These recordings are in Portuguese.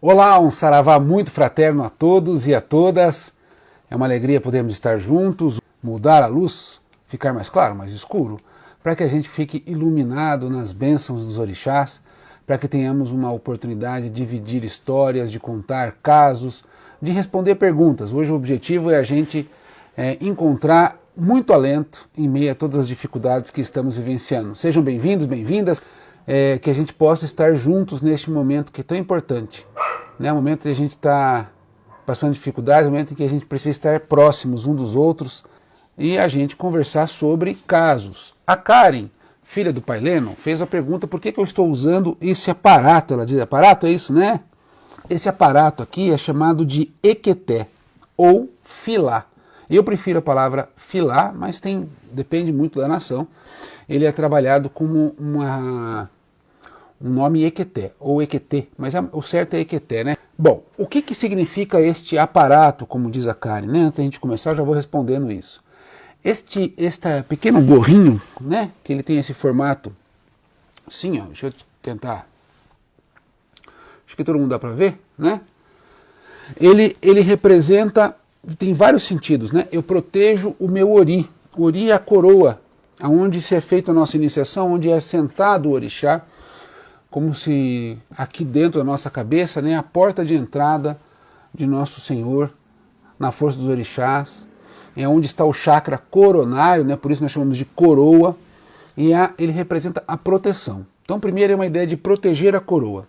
Olá, um saravá muito fraterno a todos e a todas. É uma alegria podermos estar juntos, mudar a luz, ficar mais claro, mais escuro, para que a gente fique iluminado nas bênçãos dos orixás, para que tenhamos uma oportunidade de dividir histórias, de contar casos, de responder perguntas. Hoje o objetivo é a gente encontrar muito alento em meio a todas as dificuldades que estamos vivenciando. Sejam bem-vindos, bem-vindas, que a gente possa estar juntos neste momento que é tão importante. O momento que a gente está passando dificuldades, o momento em que a gente precisa estar próximos uns dos outros e a gente conversar sobre casos. A Karen, filha do Pai Lennon, fez a pergunta: por que eu estou usando esse aparato? Ela diz: aparato é isso, né? Esse aparato aqui é chamado de equeté ou filá. Eu prefiro a palavra filá, mas depende muito da nação. Ele é trabalhado como um nome equeté, ou equetê, mas o certo é equeté, né? Bom, o que significa este aparato, como diz a Karen, né? Antes da gente começar, eu já vou respondendo isso. Este pequeno gorrinho, né? Que ele tem esse formato, assim, ó, deixa eu tentar, acho que todo mundo dá para ver, né? Ele representa, tem vários sentidos, né? Eu protejo o meu ori. O ori é a coroa, aonde se é feita a nossa iniciação, onde é sentado o orixá, como se aqui dentro da nossa cabeça, né, a porta de entrada de nosso Senhor, na força dos orixás, é onde está o chakra coronário, né, por isso nós chamamos de coroa, e ele representa a proteção. Então, primeiro é uma ideia de proteger a coroa.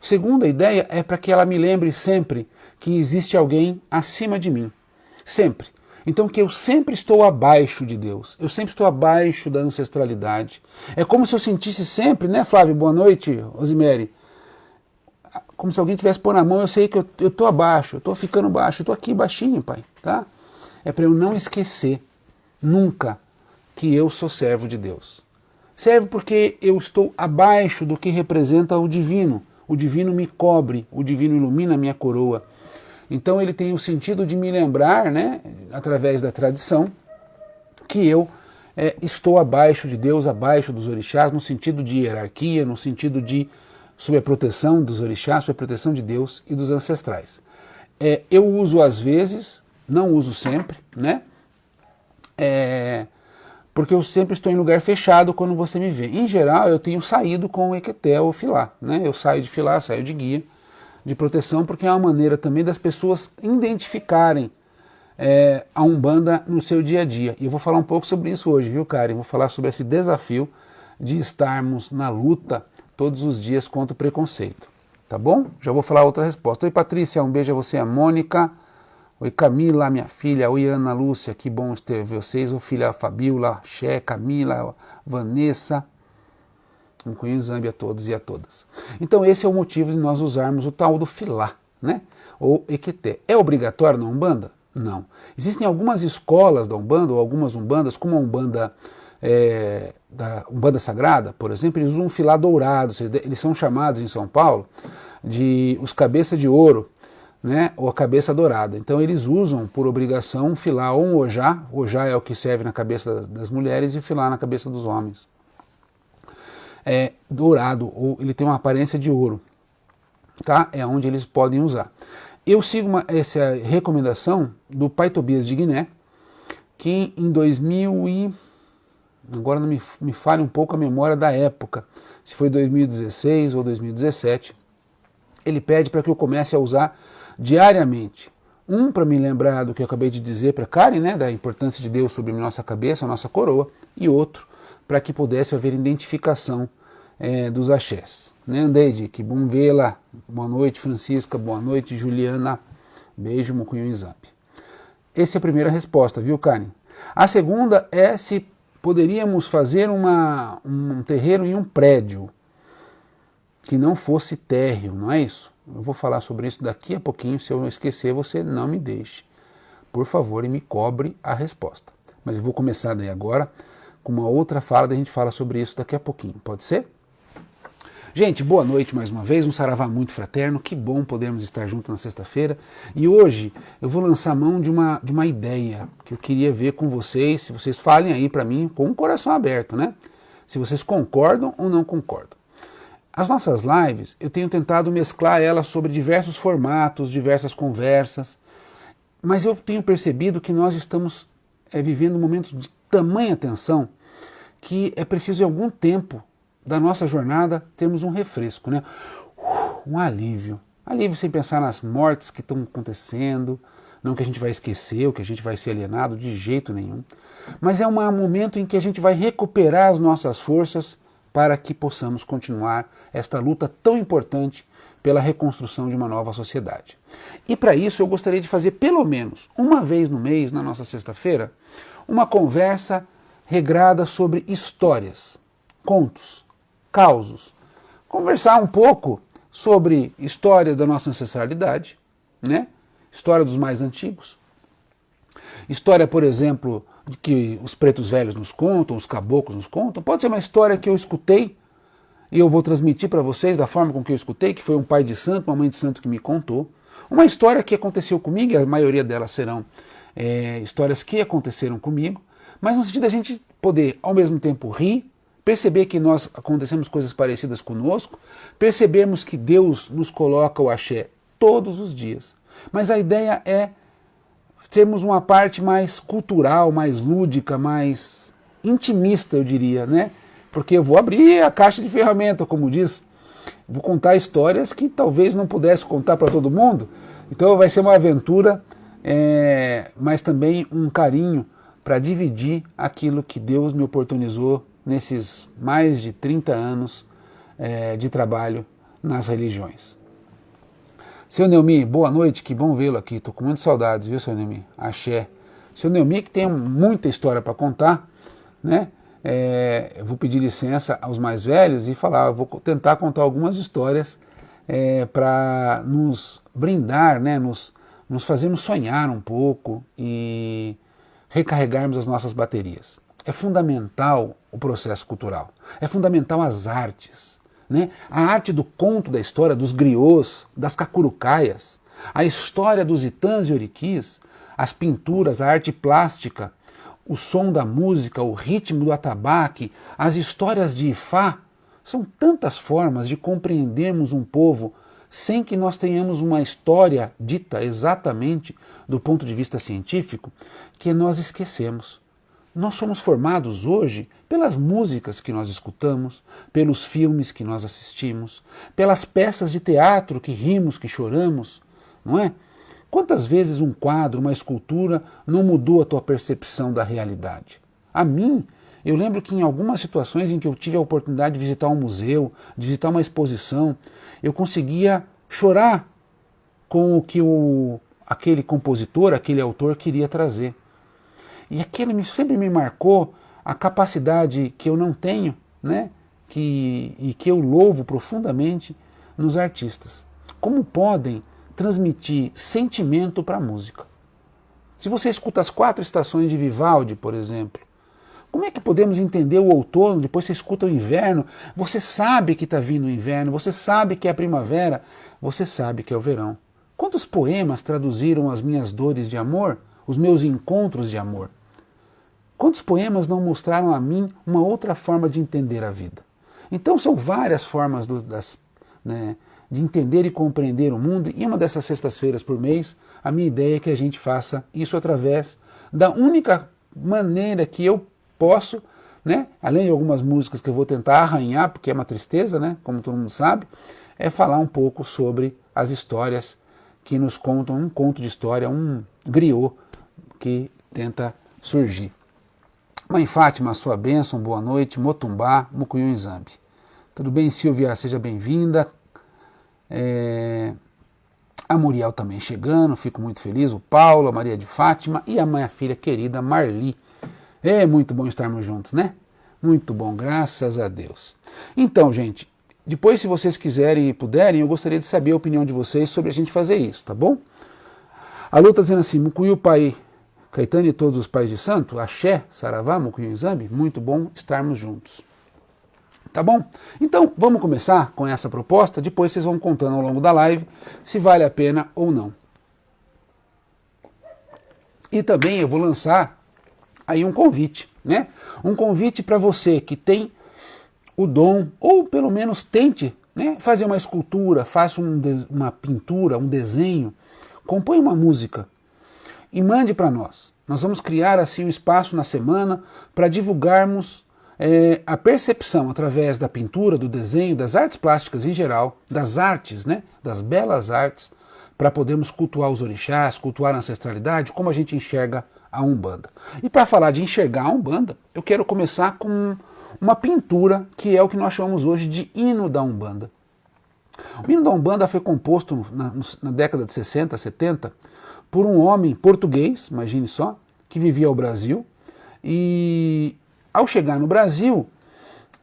Segunda ideia é para que ela me lembre sempre que existe alguém acima de mim, sempre. Então que eu sempre estou abaixo de Deus, eu sempre estou abaixo da ancestralidade. É como se eu sentisse sempre, né, Flávio? Boa noite, Rosimere. Como se alguém tivesse pôr na mão, eu sei que eu estou abaixo, eu estou ficando baixo, eu estou aqui baixinho, pai, tá? É para eu não esquecer nunca que eu sou servo de Deus. Servo porque eu estou abaixo do que representa o divino. O divino me cobre, o divino ilumina a minha coroa. Então ele tem o sentido de me lembrar, né, através da tradição, que eu estou abaixo de Deus, abaixo dos orixás, no sentido de hierarquia, no sentido de sob a proteção dos orixás, sob a proteção de Deus e dos ancestrais. Eu uso às vezes, não uso sempre, né, porque eu sempre estou em lugar fechado quando você me vê. Em geral, eu tenho saído com o equeté ou filá, né, eu saio de filá, saio de guia, de proteção, porque é uma maneira também das pessoas identificarem a Umbanda no seu dia a dia. E eu vou falar um pouco sobre isso hoje, viu, Karen? Vou falar sobre esse desafio de estarmos na luta todos os dias contra o preconceito. Tá bom? Já vou falar outra resposta. Oi, Patrícia, um beijo a você, a Mônica. Oi, Camila, minha filha. Oi, Ana Lúcia, que bom ter vocês. Oi, filha Fabiola, Xé, Camila, Vanessa. Um cunho zambi a todos e a todas. Então esse é o motivo de nós usarmos o tal do filá, né? Ou equeté. É obrigatório na Umbanda? Não. Existem algumas escolas da Umbanda, ou algumas Umbandas, como a Umbanda, da Umbanda Sagrada, por exemplo, eles usam um filá dourado. Eles são chamados em São Paulo de os cabeça de ouro, né? Ou a cabeça dourada. Então eles usam por obrigação um filá ou um ojá. O ojá é o que serve na cabeça das mulheres e o filá na cabeça dos homens. Dourado, ou ele tem uma aparência de ouro, tá? É onde eles podem usar. Eu sigo essa recomendação do Pai Tobias de Guiné, que em 2000 e... agora não me falha um pouco a memória da época, se foi 2016 ou 2017, ele pede para que eu comece a usar diariamente. Para me lembrar do que eu acabei de dizer para Karen, né, da importância de Deus sobre a nossa cabeça, a nossa coroa, e outro para que pudesse haver identificação dos axés. Né, Andeide, que bom vê-la. Boa noite, Francisca. Boa noite, Juliana. Beijo, Mucunho e Zambi. Essa é a primeira resposta, viu, Karen? A segunda é se poderíamos fazer um terreiro em um prédio que não fosse térreo, não é isso? Eu vou falar sobre isso daqui a pouquinho. Se eu esquecer, você não me deixe, por favor, e me cobre a resposta. Mas eu vou começar daí agora com uma outra fala, daí a gente fala sobre isso daqui a pouquinho, pode ser? Gente, boa noite mais uma vez, um saravá muito fraterno, que bom podermos estar juntos na sexta-feira. E hoje eu vou lançar mão de uma ideia que eu queria ver com vocês, se vocês falem aí para mim com o coração aberto, né? Se vocês concordam ou não concordam. As nossas lives, eu tenho tentado mesclar elas sobre diversos formatos, diversas conversas, mas eu tenho percebido que nós estamos vivendo momentos de tamanha tensão que é preciso em algum tempo da nossa jornada termos um refresco, né? Um alívio. Alívio sem pensar nas mortes que estão acontecendo, não que a gente vai esquecer, ou que a gente vai ser alienado, de jeito nenhum. Mas é um momento em que a gente vai recuperar as nossas forças para que possamos continuar esta luta tão importante pela reconstrução de uma nova sociedade. E para isso eu gostaria de fazer pelo menos uma vez no mês, na nossa sexta-feira, uma conversa regrada sobre histórias, contos, causos. Conversar um pouco sobre história da nossa ancestralidade, né? História dos mais antigos. História, por exemplo, de que os pretos velhos nos contam, os caboclos nos contam. Pode ser uma história que eu escutei e eu vou transmitir para vocês da forma com que eu escutei, que foi um pai de santo, uma mãe de santo que me contou. Uma história que aconteceu comigo, e a maioria delas serão histórias que aconteceram comigo, mas no sentido da gente poder, ao mesmo tempo, rir, perceber que nós acontecemos coisas parecidas conosco, percebermos que Deus nos coloca o axé todos os dias. Mas a ideia é termos uma parte mais cultural, mais lúdica, mais intimista, eu diria, né? Porque eu vou abrir a caixa de ferramenta, como diz, vou contar histórias que talvez não pudesse contar para todo mundo. Então vai ser uma aventura, mas também um carinho para dividir aquilo que Deus me oportunizou nesses mais de 30 anos de trabalho nas religiões. Seu Neumi, boa noite, que bom vê-lo aqui. Estou com muitas saudades, viu, seu Neumi? Axé. Seu Neumi, que tem muita história para contar, né? Eu vou pedir licença aos mais velhos e falar, eu vou tentar contar algumas histórias para nos brindar, né? Nos fazermos sonhar um pouco e recarregarmos as nossas baterias. É fundamental o processo cultural, é fundamental as artes, né? A arte do conto da história dos griots, das cacurucaias, a história dos itãs e oriquis, as pinturas, a arte plástica, o som da música, o ritmo do atabaque, as histórias de Ifá, são tantas formas de compreendermos um povo sem que nós tenhamos uma história dita exatamente do ponto de vista científico, que nós esquecemos. Nós somos formados hoje pelas músicas que nós escutamos, pelos filmes que nós assistimos, pelas peças de teatro que rimos, que choramos, não é? Quantas vezes um quadro, uma escultura não mudou a tua percepção da realidade? A mim, eu lembro que em algumas situações em que eu tive a oportunidade de visitar um museu, de visitar uma exposição, eu conseguia chorar com o que aquele compositor, aquele autor queria trazer. E aquilo sempre me marcou a capacidade que eu não tenho, né? E que eu louvo profundamente nos artistas. Como podem transmitir sentimento para a música? Se você escuta as 4 estações de Vivaldi, por exemplo, como é que podemos entender o outono, depois você escuta o inverno, você sabe que está vindo o inverno, você sabe que é a primavera, você sabe que é o verão. Quantos poemas traduziram as minhas dores de amor, os meus encontros de amor? Quantos poemas não mostraram a mim uma outra forma de entender a vida? Então são várias formas de entender e compreender o mundo, e uma dessas sextas-feiras por mês, a minha ideia é que a gente faça isso através da única maneira que eu posso, né, além de algumas músicas que eu vou tentar arranhar, porque é uma tristeza, né, como todo mundo sabe, é falar um pouco sobre as histórias que nos contam, um conto de história, um griot que tenta surgir. Mãe Fátima, sua bênção, boa noite, Motumbá, Mucunhu Nzambi. Tudo bem, Silvia? Seja bem-vinda. A Muriel também chegando, fico muito feliz, o Paulo, a Maria de Fátima e a minha filha querida Marli. É muito bom estarmos juntos, né? Muito bom, graças a Deus. Então, gente, depois, se vocês quiserem e puderem, eu gostaria de saber a opinião de vocês sobre a gente fazer isso, tá bom? A Lu está dizendo assim, Mucunhu Pai Caetano e todos os pais de santo, Axé, Saravá, Mucunhu Nzambi, muito bom estarmos juntos. Tá bom? Então, vamos começar com essa proposta, depois vocês vão contando ao longo da live se vale a pena ou não. E também eu vou lançar aí um convite, né? Um convite para você que tem o dom, ou pelo menos tente né? Fazer uma escultura, faça uma pintura, um desenho, compõe uma música e mande para nós. Nós vamos criar assim um espaço na semana para divulgarmos a percepção através da pintura, do desenho, das artes plásticas em geral, das artes, né? Das belas artes, para podermos cultuar os orixás, cultuar a ancestralidade, como a gente enxerga a Umbanda. E para falar de enxergar a Umbanda, eu quero começar com uma pintura que é o que nós chamamos hoje de hino da Umbanda. O hino da Umbanda foi composto na década de 60, 70, por um homem português, imagine só, que vivia ao Brasil, e ao chegar no Brasil,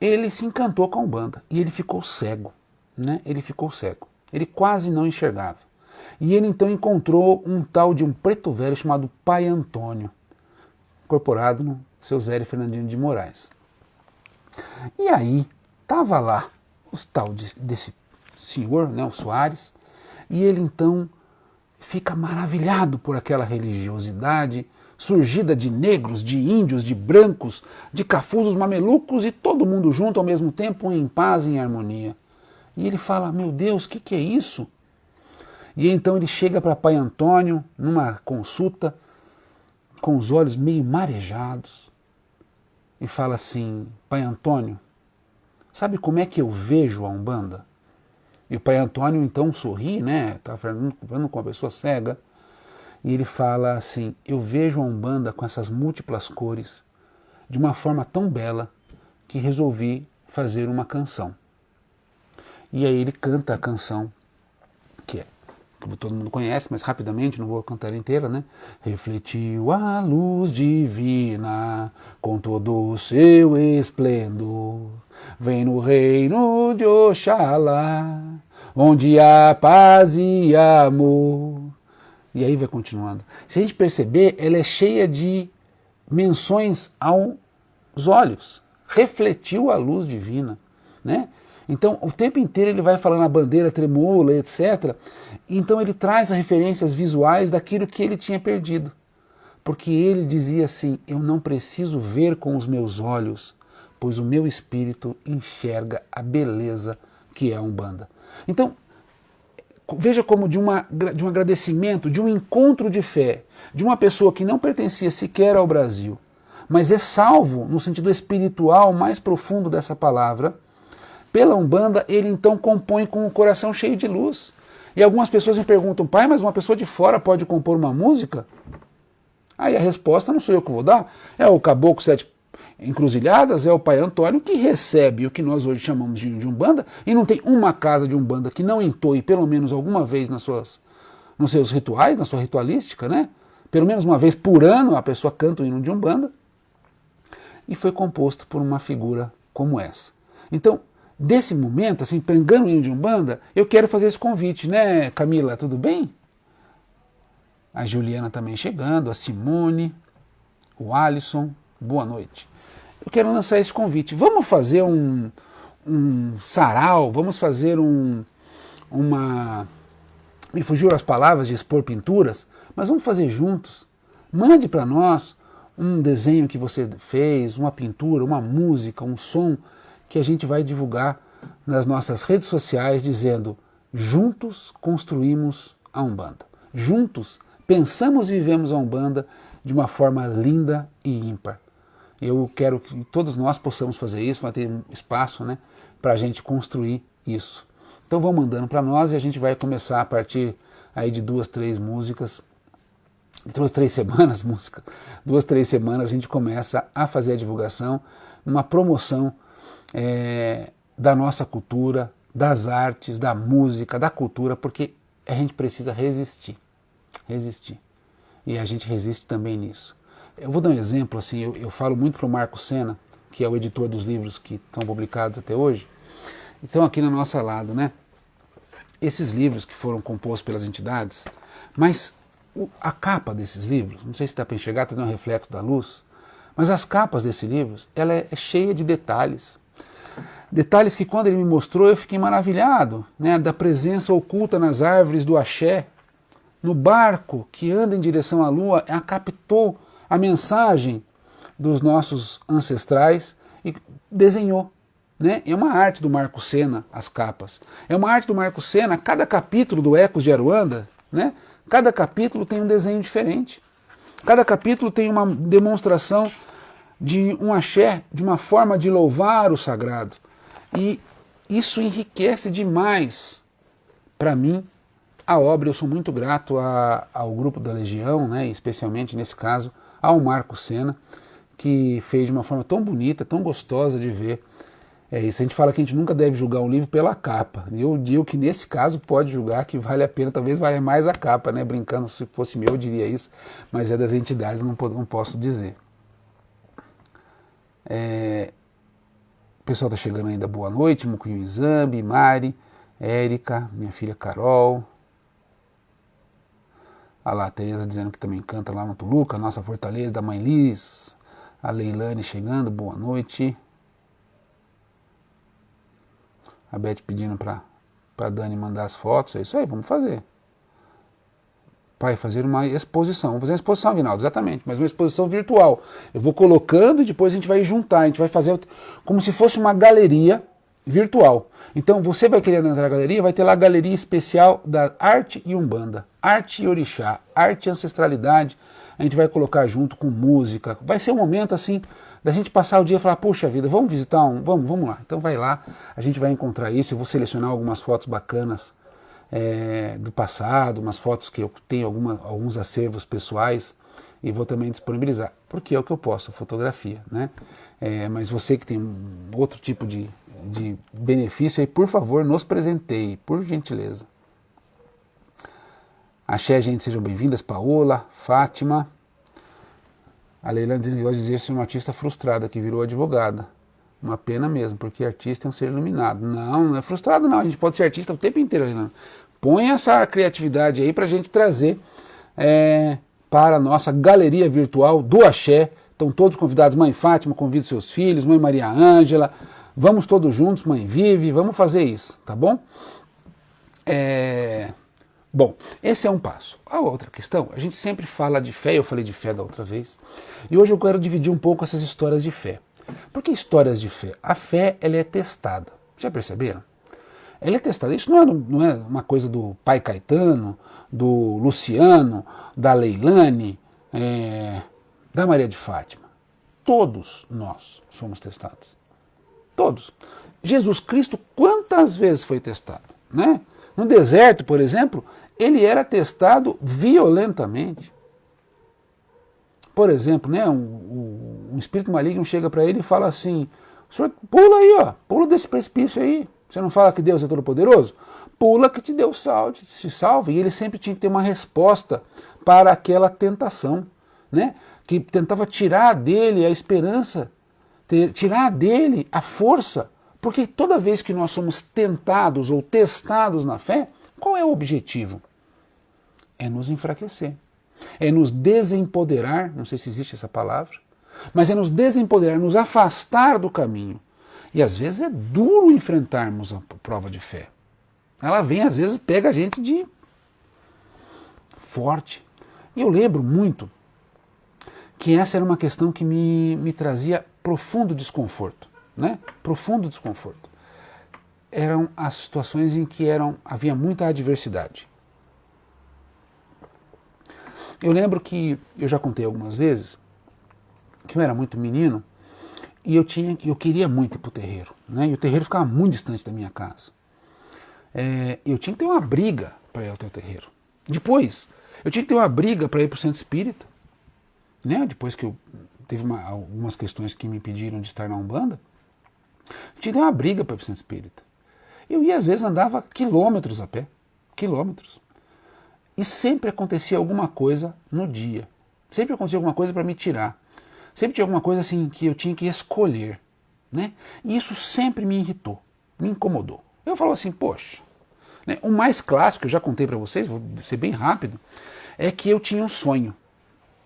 ele se encantou com a Umbanda, e ele ficou cego, né? Ele ficou cego, ele quase não enxergava. E ele então encontrou um tal de um preto velho chamado Pai Antônio, incorporado no seu Zé Fernandino de Moraes. E aí, estava lá o tal desse senhor, né, o Soares, e ele então fica maravilhado por aquela religiosidade surgida de negros, de índios, de brancos, de cafuzos, mamelucos e todo mundo junto ao mesmo tempo em paz e em harmonia. E ele fala, meu Deus, o que é isso? E então ele chega para Pai Antônio numa consulta com os olhos meio marejados e fala assim, Pai Antônio, sabe como é que eu vejo a Umbanda? E o Pai Antônio então sorri, né? Está falando com uma pessoa cega. E ele fala assim, eu vejo a Umbanda com essas múltiplas cores de uma forma tão bela que resolvi fazer uma canção. E aí ele canta a canção, que todo mundo conhece, mas rapidamente, não vou cantar inteira, né? Refletiu a luz divina com todo o seu esplendor, vem no reino de Oxalá, onde há paz e amor. E aí vai continuando. Se a gente perceber, ela é cheia de menções aos olhos. Refletiu a luz divina, né? Então, o tempo inteiro ele vai falando a bandeira tremula, etc. Então ele traz as referências visuais daquilo que ele tinha perdido. Porque ele dizia assim, eu não preciso ver com os meus olhos, pois o meu espírito enxerga a beleza que é a Umbanda. Então, veja como de um agradecimento, de um encontro de fé, de uma pessoa que não pertencia sequer ao Brasil, mas é salvo no sentido espiritual mais profundo dessa palavra, pela Umbanda, ele então compõe com o coração cheio de luz. E algumas pessoas me perguntam, pai, mas uma pessoa de fora pode compor uma música? Aí a resposta não sou eu que vou dar, é o Caboclo Sete Encruzilhadas, é o Pai Antônio que recebe o que nós hoje chamamos de Umbanda, e não tem uma casa de Umbanda que não entoe pelo menos alguma vez nos seus rituais, na sua ritualística, né? Pelo menos uma vez por ano a pessoa canta o hino de Umbanda, e foi composto por uma figura como essa. Então, desse momento, assim, pegando o hino de Umbanda, eu quero fazer esse convite, né, Camila? Tudo bem? A Juliana também chegando, a Simone, o Alisson, boa noite. Eu quero lançar esse convite. Vamos fazer um sarau, vamos fazer me fugiram as palavras de expor pinturas, mas vamos fazer juntos. Mande para nós um desenho que você fez, uma pintura, uma música, um som, que a gente vai divulgar nas nossas redes sociais dizendo, juntos construímos a Umbanda. Juntos pensamos e vivemos a Umbanda de uma forma linda e ímpar. Eu quero que todos nós possamos fazer isso, vai ter um espaço, né, para a gente construir isso. Então vão mandando para nós e a gente vai começar a partir aí de 2, 3 músicas, 2, 3 semanas, música, 2, 3 semanas a gente começa a fazer a divulgação, uma promoção da nossa cultura, das artes, da música, da cultura, porque a gente precisa resistir. E a gente resiste também nisso. Eu vou dar um exemplo, assim, eu falo muito para o Marco Sena, que é o editor dos livros que estão publicados até hoje, estão aqui no nosso lado, né? Esses livros que foram compostos pelas entidades, mas a capa desses livros, não sei se dá para enxergar, está dando um reflexo da luz, mas as capas desses livros, ela é cheia de detalhes. Detalhes que quando ele me mostrou eu fiquei maravilhado, né, da presença oculta nas árvores do axé, no barco que anda em direção à lua, ela captou a mensagem dos nossos ancestrais e desenhou né? É uma arte do Marco Senna, as capas. É uma arte do Marco Senna, cada capítulo do Ecos de Aruanda, né? Cada capítulo tem um desenho diferente. Cada capítulo tem uma demonstração de um axé, de uma forma de louvar o sagrado. E isso enriquece demais, para mim, a obra. Eu sou muito grato ao grupo da Legião, né? Especialmente nesse caso ao Marco Senna, que fez de uma forma tão bonita, tão gostosa de ver. É isso, a gente fala que a gente nunca deve julgar um livro pela capa. Eu digo que nesse caso pode julgar que vale a pena, talvez valha mais a capa, né? Brincando, se fosse meu eu diria isso, mas é das entidades, não posso dizer. O pessoal está chegando ainda, boa noite, Mucunho Zambi, Mari, Érica, minha filha Carol. A lá, a Tereza dizendo que também canta lá no Tuluca, nossa fortaleza da Mãe Liz. A Leilane chegando, boa noite. A Beth pedindo para Dani mandar as fotos, é isso aí, vamos fazer. Pai, fazer uma exposição, vamos fazer uma exposição, Aguinaldo, exatamente, mas uma exposição virtual. Eu vou colocando e depois a gente vai juntar, a gente vai fazer como se fosse uma galeria virtual. Então você vai querer entrar na galeria, vai ter lá a galeria especial da arte e umbanda, arte e orixá, arte e ancestralidade, a gente vai colocar junto com música, vai ser um momento assim, da gente passar o dia e falar, puxa vida, vamos visitar vamos lá, então vai lá, a gente vai encontrar isso, eu vou selecionar algumas fotos bacanas do passado, umas fotos que eu tenho alguns acervos pessoais e vou também disponibilizar, porque é o que eu posto, fotografia, né? Mas você que tem outro tipo de benefício aí, por favor, nos presenteie, por gentileza. Axé, gente, sejam bem-vindas, Paola, Fátima. A Leilane diz que gosta de dizer-se uma artista frustrada que virou advogada. Uma pena mesmo, porque artista é um ser iluminado. Não é frustrado não, a gente pode ser artista o tempo inteiro, Leilane. Põe essa criatividade aí para a gente trazer para a nossa galeria virtual do Axé. Estão todos convidados, Mãe Fátima, convida seus filhos, Mãe Maria Ângela, vamos todos juntos, Mãe Vive, vamos fazer isso, tá bom? Bom, esse é um passo. A outra questão, a gente sempre fala de fé, eu falei de fé da outra vez, e hoje eu quero dividir um pouco essas histórias de fé. Por que histórias de fé? A fé, ela é testada. Já perceberam? Ela é testada. Isso não é uma coisa do Pai Caetano, do Luciano, da Leilane, da Maria de Fátima. Todos nós somos testados. Todos. Jesus Cristo, quantas vezes foi testado? Né? No deserto, por exemplo, ele era testado violentamente. Por exemplo, né, um espírito maligno chega para ele e fala assim, senhor, pula aí, ó, pula desse precipício aí. Você não fala que Deus é todo-poderoso? Pula que te deu salve, te salve. E ele sempre tinha que ter uma resposta para aquela tentação, né? Que tentava tirar dele a esperança, tirar dele a força. Porque toda vez que nós somos tentados ou testados na fé, qual é o objetivo? É nos enfraquecer. É nos desempoderar, não sei se existe essa palavra, mas é nos desempoderar, nos afastar do caminho. E às vezes é duro enfrentarmos a prova de fé. Ela vem, às vezes, pega a gente de forte. E eu lembro muito que essa era uma questão que me trazia profundo desconforto. Né? Profundo desconforto. Eram as situações em que havia muita adversidade. Eu lembro que, eu já contei algumas vezes, que eu era muito menino e eu queria muito ir para o terreiro. Né? E o terreiro ficava muito distante da minha casa. Eu tinha que ter uma briga para ir até o terreiro. Depois, eu tinha que ter uma briga para ir para o centro espírita. Né? Depois que eu teve algumas questões que me impediram de estar na Umbanda, eu tinha que ter uma briga para ir para o centro espírita. Eu ia, às vezes, andava quilômetros a pé. Quilômetros. E sempre acontecia alguma coisa no dia. Sempre acontecia alguma coisa para me tirar. Sempre tinha alguma coisa assim que eu tinha que escolher. Né? E isso sempre me irritou, me incomodou. Eu falo assim, poxa, né? O mais clássico, que eu já contei para vocês, vou ser bem rápido, é que eu tinha um sonho.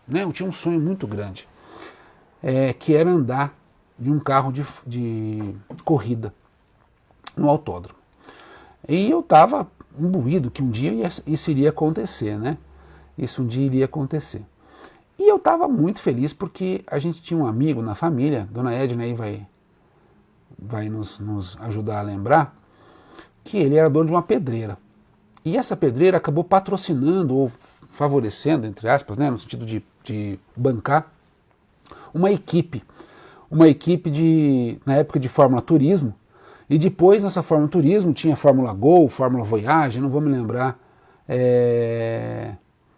Né? Eu tinha um sonho muito grande, que era andar de um carro de corrida no autódromo. E eu estava imbuído que um dia isso iria acontecer, né? Isso um dia iria acontecer. E eu estava muito feliz porque a gente tinha um amigo na família, Dona Edna aí vai vai nos ajudar a lembrar, que ele era dono de uma pedreira. E essa pedreira acabou patrocinando ou favorecendo, entre aspas, né, no sentido de bancar, uma equipe na época de Fórmula Turismo, e depois nessa Fórmula Turismo tinha Fórmula Gol, Fórmula Voyage, não vou me lembrar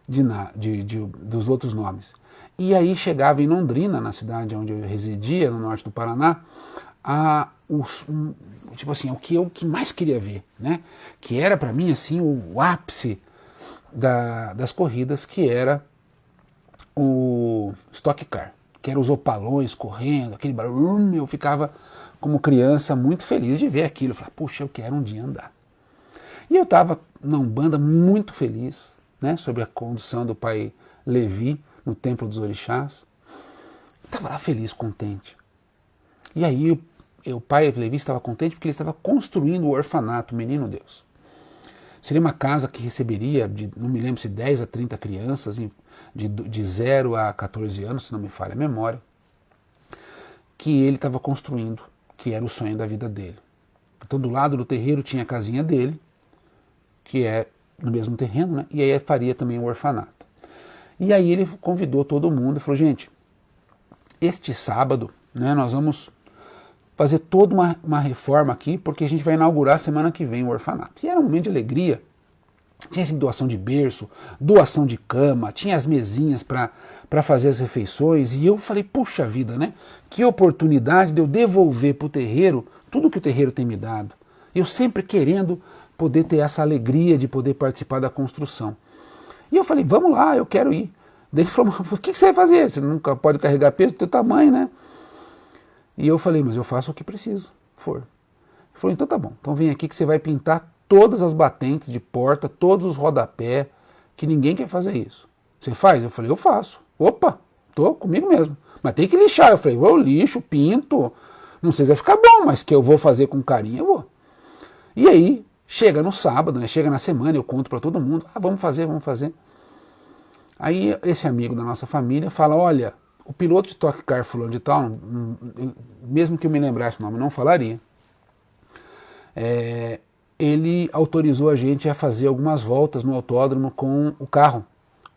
dos outros nomes. E aí chegava em Londrina, na cidade onde eu residia, no norte do Paraná, tipo assim, o que eu mais queria ver, né? Que era para mim assim o ápice das corridas, que era o Stock Car, que eram os opalões correndo, aquele barulho. Eu ficava como criança muito feliz de ver aquilo. Eu falava, puxa, eu quero um dia andar. E eu estava na Umbanda muito feliz, né, sob a condução do pai Levi, no Templo dos Orixás. Estava lá feliz, contente. E aí o pai Levi estava contente porque ele estava construindo o orfanato Menino Deus. Seria uma casa que receberia, não me lembro se 10 a 30 crianças, de 0 a 14 anos, se não me falha a memória, que ele estava construindo, que era o sonho da vida dele. Então do lado do terreiro tinha a casinha dele, que é no mesmo terreno, né? E aí faria também o orfanato. E aí ele convidou todo mundo e falou, gente, este sábado, né, nós vamos fazer toda uma reforma aqui, porque a gente vai inaugurar semana que vem o orfanato. E era um momento de alegria. Tinha sempre doação de berço, doação de cama, tinha as mesinhas para fazer as refeições. E eu falei, puxa vida, né? Que oportunidade de eu devolver para o terreiro tudo que o terreiro tem me dado. Eu sempre querendo poder ter essa alegria de poder participar da construção. E eu falei, vamos lá, eu quero ir. Daí ele falou, o que você vai fazer? Você nunca pode carregar peso do teu tamanho, né? E eu falei, mas eu faço o que preciso, for. Ele falou, então tá bom, então vem aqui que você vai pintar todas as batentes de porta, todos os rodapé, que ninguém quer fazer isso. Você faz? Eu falei, eu faço. Opa, tô comigo mesmo. Mas tem que lixar. Eu falei, eu lixo, pinto, não sei se vai ficar bom, mas que eu vou fazer com carinho, eu vou. E aí, chega no sábado, né, chega na semana, eu conto para todo mundo, vamos fazer, vamos fazer. Aí esse amigo da nossa família fala, olha, o piloto de Stock Car fulano de tal, mesmo que eu me lembrasse o nome, não falaria, ele autorizou a gente a fazer algumas voltas no autódromo com o carro.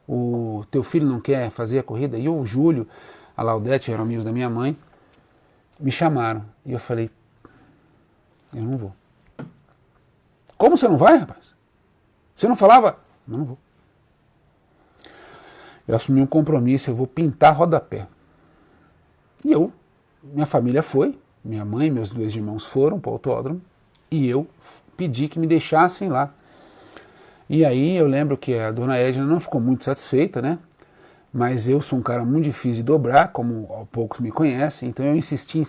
O teu filho não quer fazer a corrida? E o Júlio, a Laudete, eram amigos da minha mãe, me chamaram. E eu falei, eu não vou. Como você não vai, rapaz? Você não falava? Não vou. Eu assumi um compromisso, eu vou pintar rodapé. E minha família foi, minha mãe e meus 2 irmãos foram para o autódromo, e eu pedi que me deixassem lá. E aí eu lembro que a dona Edna não ficou muito satisfeita, né? Mas eu sou um cara muito difícil de dobrar, como poucos me conhecem, então eu insisti,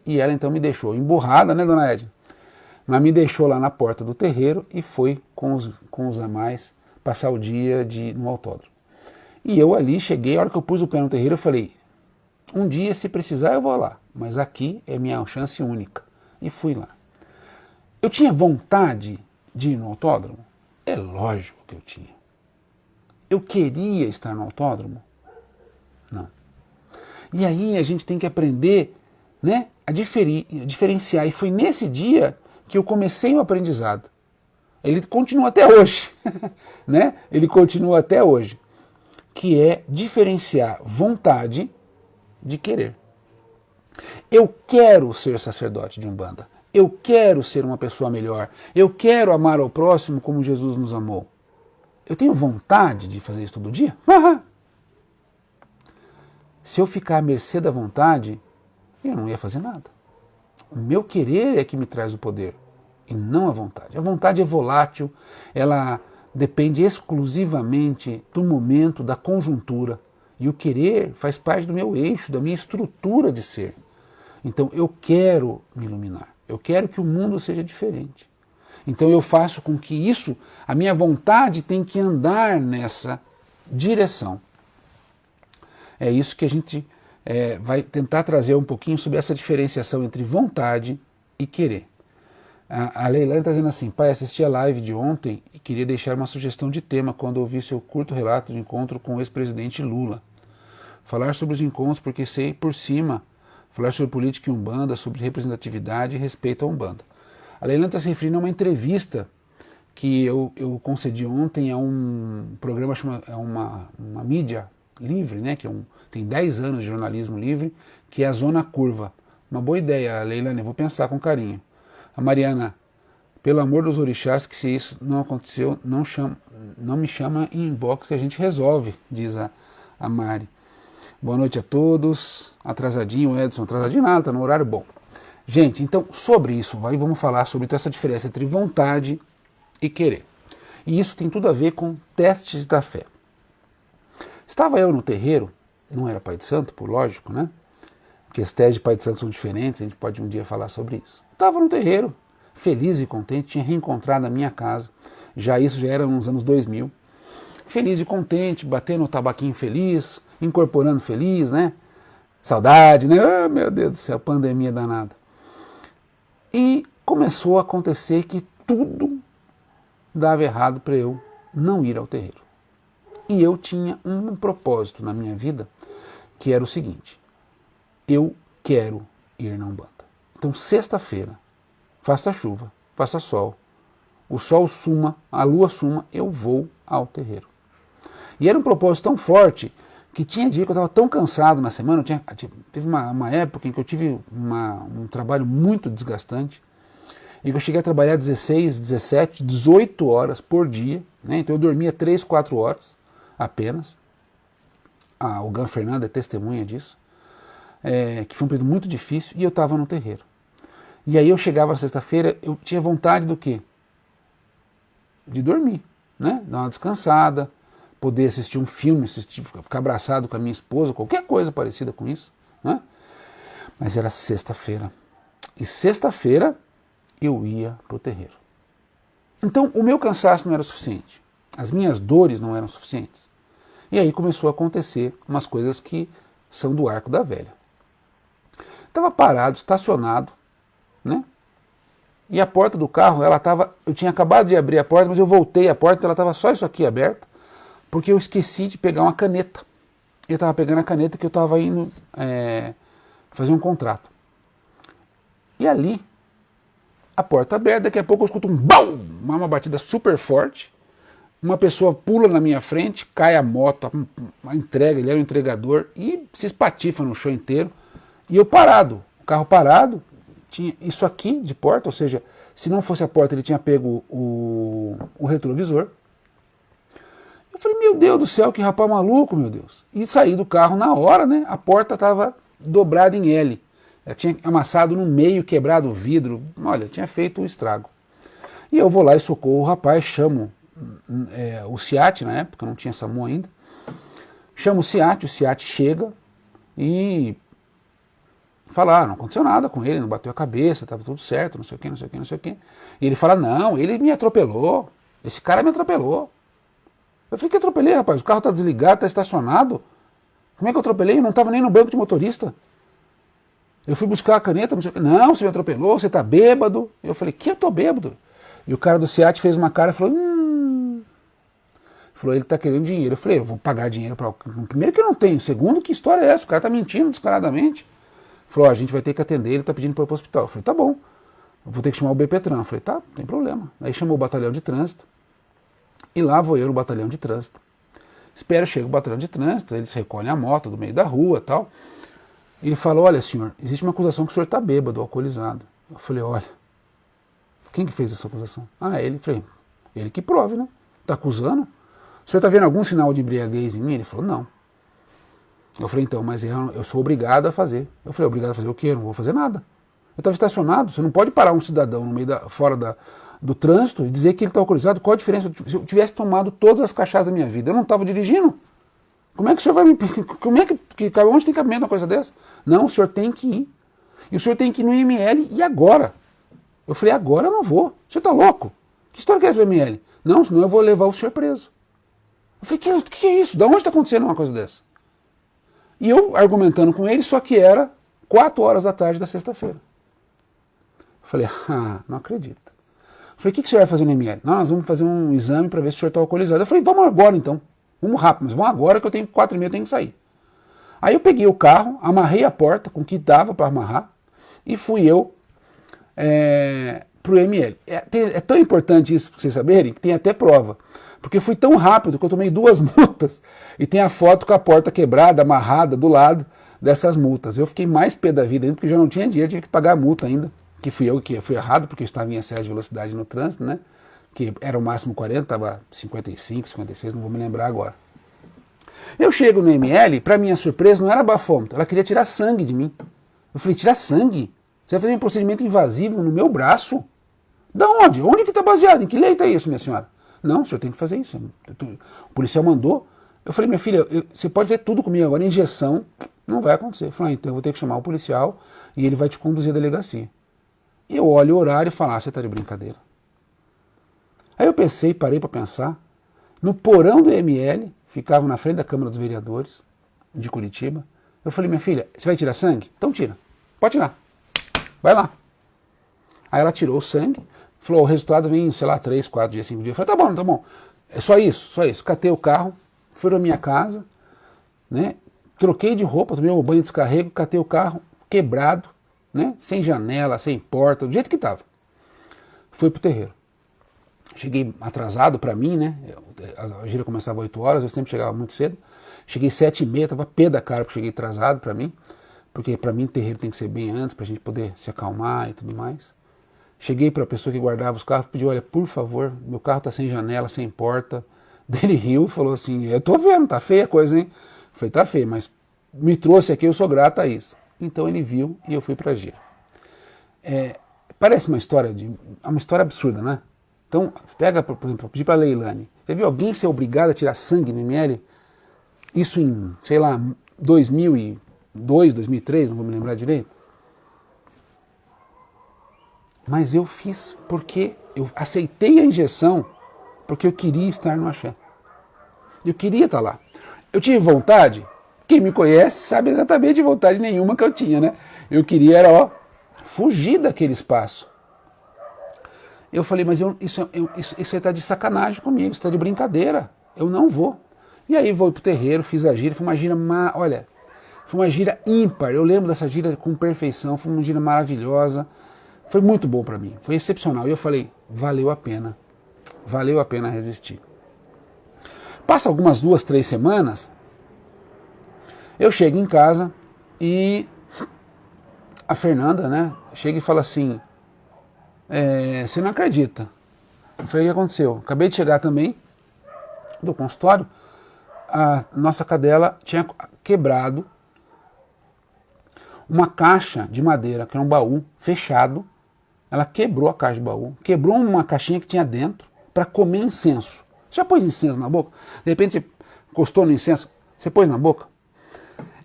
e ela então me deixou emburrada, né, dona Edna? Mas me deixou lá na porta do terreiro e foi com os amais passar o dia no autódromo. E eu ali cheguei, a hora que eu pus o pé no terreiro, eu falei, um dia se precisar eu vou lá, mas aqui é minha chance única. E fui lá. Eu tinha vontade de ir no autódromo? É lógico que eu tinha. Eu queria estar no autódromo? Não. E aí a gente tem que aprender, né, a diferenciar. E foi nesse dia que eu comecei o aprendizado. Ele continua até hoje, né? Ele continua até hoje, que é diferenciar vontade de querer. Eu quero ser sacerdote de Umbanda, eu quero ser uma pessoa melhor, eu quero amar ao próximo como Jesus nos amou. Eu tenho vontade de fazer isso todo dia? Se eu ficar à mercê da vontade, eu não ia fazer nada. O meu querer é que me traz o poder, e não a vontade. A vontade é volátil, ela depende exclusivamente do momento, da conjuntura. E o querer faz parte do meu eixo, da minha estrutura de ser. Então eu quero me iluminar, eu quero que o mundo seja diferente. Então eu faço com que isso, a minha vontade tem que andar nessa direção. É isso que a gente vai tentar trazer um pouquinho sobre essa diferenciação entre vontade e querer. A Leilane está dizendo assim, pai, assisti a live de ontem e queria deixar uma sugestão de tema quando ouvi seu curto relato de encontro com o ex-presidente Lula. Falar sobre os encontros porque sei por cima falar sobre política e Umbanda, sobre representatividade e respeito à Umbanda. A Leilane está se referindo a uma entrevista que eu concedi ontem a um programa, é uma mídia livre, né, que tem 10 anos de jornalismo livre, que é a Zona Curva. Uma boa ideia, Leilane, eu vou pensar com carinho. A Mariana, pelo amor dos orixás, que se isso não aconteceu, não me chama em inbox que a gente resolve, diz a Mari. Boa noite a todos. Atrasadinho, Edson, atrasadinho nada, tá no horário bom. Gente, então, sobre isso, aí vamos falar sobre essa diferença entre vontade e querer. E isso tem tudo a ver com testes da fé. Estava eu no terreiro, não era pai de santo, por lógico, né? Porque as testes de pai de santo são diferentes, a gente pode um dia falar sobre isso. Estava no terreiro, feliz e contente, tinha reencontrado a minha casa, isso já era nos anos 2000. Feliz e contente, batendo o tabaquinho feliz, incorporando feliz, né? Saudade, né? Ah, meu Deus do céu, pandemia danada. E começou a acontecer que tudo dava errado para eu não ir ao terreiro. E eu tinha um propósito na minha vida, que era o seguinte: eu quero ir na Umbanda. Então, sexta-feira, faça chuva, faça sol, o sol suma, a lua suma, eu vou ao terreiro. E era um propósito tão forte que tinha dia que eu estava tão cansado na semana, teve uma época em que eu tive um trabalho muito desgastante, e que eu cheguei a trabalhar 16, 17, 18 horas por dia, né? Então eu dormia 3, 4 horas apenas. O Gan Fernando é testemunha disso, que foi um período muito difícil, e eu estava no terreiro. E aí eu chegava na sexta-feira, eu tinha vontade do quê? De dormir, né? Dar uma descansada, poder assistir um filme, ficar abraçado com a minha esposa, qualquer coisa parecida com isso, né? Mas era sexta-feira. E sexta-feira eu ia para o terreiro. Então o meu cansaço não era suficiente, as minhas dores não eram suficientes. E aí começou a acontecer umas coisas que são do arco da velha. Estava parado, estacionado, né? E a porta do carro, eu tinha acabado de abrir a porta, mas eu voltei a porta, ela estava só isso aqui aberta, porque eu esqueci de pegar uma caneta. Eu estava pegando a caneta que eu estava indo fazer um contrato. E ali, a porta aberta, daqui a pouco eu escuto um BAU! Uma batida super forte, uma pessoa pula na minha frente, cai a moto, a entrega, ele era o entregador, e se espatifa no chão inteiro, e eu parado, o carro parado, tinha isso aqui de porta, ou seja, se não fosse a porta ele tinha pego o retrovisor. Eu falei, meu Deus do céu, que rapaz maluco, meu Deus. E saí do carro na hora, né? A porta estava dobrada em L. Eu tinha amassado no meio, quebrado o vidro. Olha, tinha feito um estrago. E eu vou lá e socorro o rapaz, chamo o SEAT, na época, não tinha SAMU ainda. Chamo o SEAT chega e fala, não aconteceu nada com ele, não bateu a cabeça, estava tudo certo, não sei o que, não sei o que, não sei o que. E ele fala, não, ele me atropelou, esse cara me atropelou. Eu falei, que atropelei, rapaz? O carro está desligado, está estacionado. Como é que eu atropelei? Eu não estava nem no banco de motorista. Eu fui buscar a caneta, não sei o que. Não, você me atropelou, você está bêbado. Eu falei, que eu estou bêbado? E o cara do SEAT fez uma cara e falou, Falou, ele está querendo dinheiro. Eu falei, eu vou pagar dinheiro para o... Primeiro que eu não tenho. Segundo, que história é essa? O cara está mentindo descaradamente. Falou, a gente vai ter que atender, ele está pedindo para ir para o hospital. Eu falei, tá bom. Eu vou ter que chamar o BPTran. Eu falei, tá, não tem problema. Aí chamou o batalhão de trânsito. E lá vou eu no batalhão de trânsito. Espero, chega o batalhão de trânsito, eles recolhem a moto do meio da rua e tal. E ele falou, olha senhor, existe uma acusação que o senhor está bêbado, alcoolizado. Eu falei, olha, quem que fez essa acusação? Ele. Falei, ele que prove, né? Está acusando? O senhor está vendo algum sinal de embriaguez em mim? Ele falou, não. Eu falei, então, mas eu sou obrigado a fazer. Eu falei, obrigado a fazer o quê? Eu não vou fazer nada. Eu estava estacionado, você não pode parar um cidadão no meio fora do trânsito e dizer que ele está alcoolizado. Qual a diferença? Se eu tivesse tomado todas as cachaças da minha vida, eu não estava dirigindo. Como é que o senhor vai me... Onde tem cabimento uma coisa dessa? Não, o senhor tem que ir. E o senhor tem que ir no IML e agora. Eu falei, agora eu não vou. O senhor está louco? Que história que é essa do IML? Não, senão eu vou levar o senhor preso. Eu falei, que é isso? Da onde está acontecendo uma coisa dessa? E eu argumentando com ele, só que era 4 horas da tarde da sexta-feira. Eu falei, não acredito. Eu falei, o que o senhor vai fazer no IML? Não, nós vamos fazer um exame para ver se o senhor está alcoolizado. Eu falei, vamos agora então. Vamos rápido, mas vamos agora que eu tenho 4h30, eu tenho que sair. Aí eu peguei o carro, amarrei a porta com o que dava para amarrar e fui eu pro ML. É tão importante isso para vocês saberem que tem até prova. Porque fui tão rápido que eu tomei 2 multas e tem a foto com a porta quebrada, amarrada do lado dessas multas. Eu fiquei mais pé da vida ainda porque já não tinha dinheiro, tinha que pagar a multa ainda. Que fui eu que fui errado porque eu estava em excesso de velocidade no trânsito, né? Que era o máximo 40, estava 55, 56, não vou me lembrar agora. Eu chego no ML, para minha surpresa, não era bafômetro, ela queria tirar sangue de mim. Eu falei, tirar sangue? Você vai fazer um procedimento invasivo no meu braço? Da onde? Onde que está baseado? Em que lei está isso, minha senhora? Não, o senhor tem que fazer isso. O policial mandou. Eu falei, minha filha, você pode ver tudo comigo agora, injeção não vai acontecer. Eu falei, então eu vou ter que chamar o policial e ele vai te conduzir à delegacia. E eu olho o horário e falo, você está de brincadeira. Aí eu pensei, parei para pensar, no porão do ML, ficava na frente da Câmara dos Vereadores de Curitiba. Eu falei, minha filha, você vai tirar sangue? Então tira, pode tirar, vai lá. Aí ela tirou o sangue, falou, o resultado vem, sei lá, 3, 4 dias, 5 dias. Eu falei, tá bom, é só isso, só isso. Catei o carro, fui na minha casa, né, troquei de roupa, tomei um banho de descarrego, catei o carro quebrado, né, sem janela, sem porta, do jeito que estava. Fui pro terreiro. Cheguei atrasado para mim, né, a gira começava 8 horas, eu sempre chegava muito cedo. Cheguei 7h30, tava pé da cara porque cheguei atrasado para mim, porque para mim o terreiro tem que ser bem antes, pra gente poder se acalmar e tudo mais. Cheguei para a pessoa que guardava os carros, pedi, olha, por favor, meu carro tá sem janela, sem porta. Ele riu e falou assim, eu tô vendo, tá feia a coisa, hein? Eu falei, tá feia, mas me trouxe aqui, eu sou grato a isso. Então ele viu e eu fui pra gira. Parece uma história absurda, né? Então, pega, por exemplo, pedir pra Leilane, já viu alguém ser obrigado a tirar sangue no ML? Isso em, sei lá, 2002, 2003, não vou me lembrar direito. Mas eu fiz porque eu aceitei a injeção porque eu queria estar no axé. Eu queria estar lá. Eu tive vontade, quem me conhece sabe exatamente de vontade nenhuma que eu tinha, né? Eu queria era, fugir daquele espaço. Eu falei, mas isso aí tá de sacanagem comigo, isso tá de brincadeira, eu não vou. E aí vou pro terreiro, fiz a gira, foi uma gira, olha, foi uma gira ímpar, eu lembro dessa gira com perfeição, foi uma gira maravilhosa, foi muito bom para mim, foi excepcional. E eu falei, valeu a pena resistir. Passa algumas 2, 3 semanas, eu chego em casa e a Fernanda, né, chega e fala assim, você não acredita. Eu falei, o que aconteceu? Acabei de chegar também do consultório, a nossa cadela tinha quebrado uma caixa de madeira, que era um baú fechado. Ela quebrou a caixa de baú, quebrou uma caixinha que tinha dentro para comer incenso. Você já pôs incenso na boca? De repente você encostou no incenso, você pôs na boca?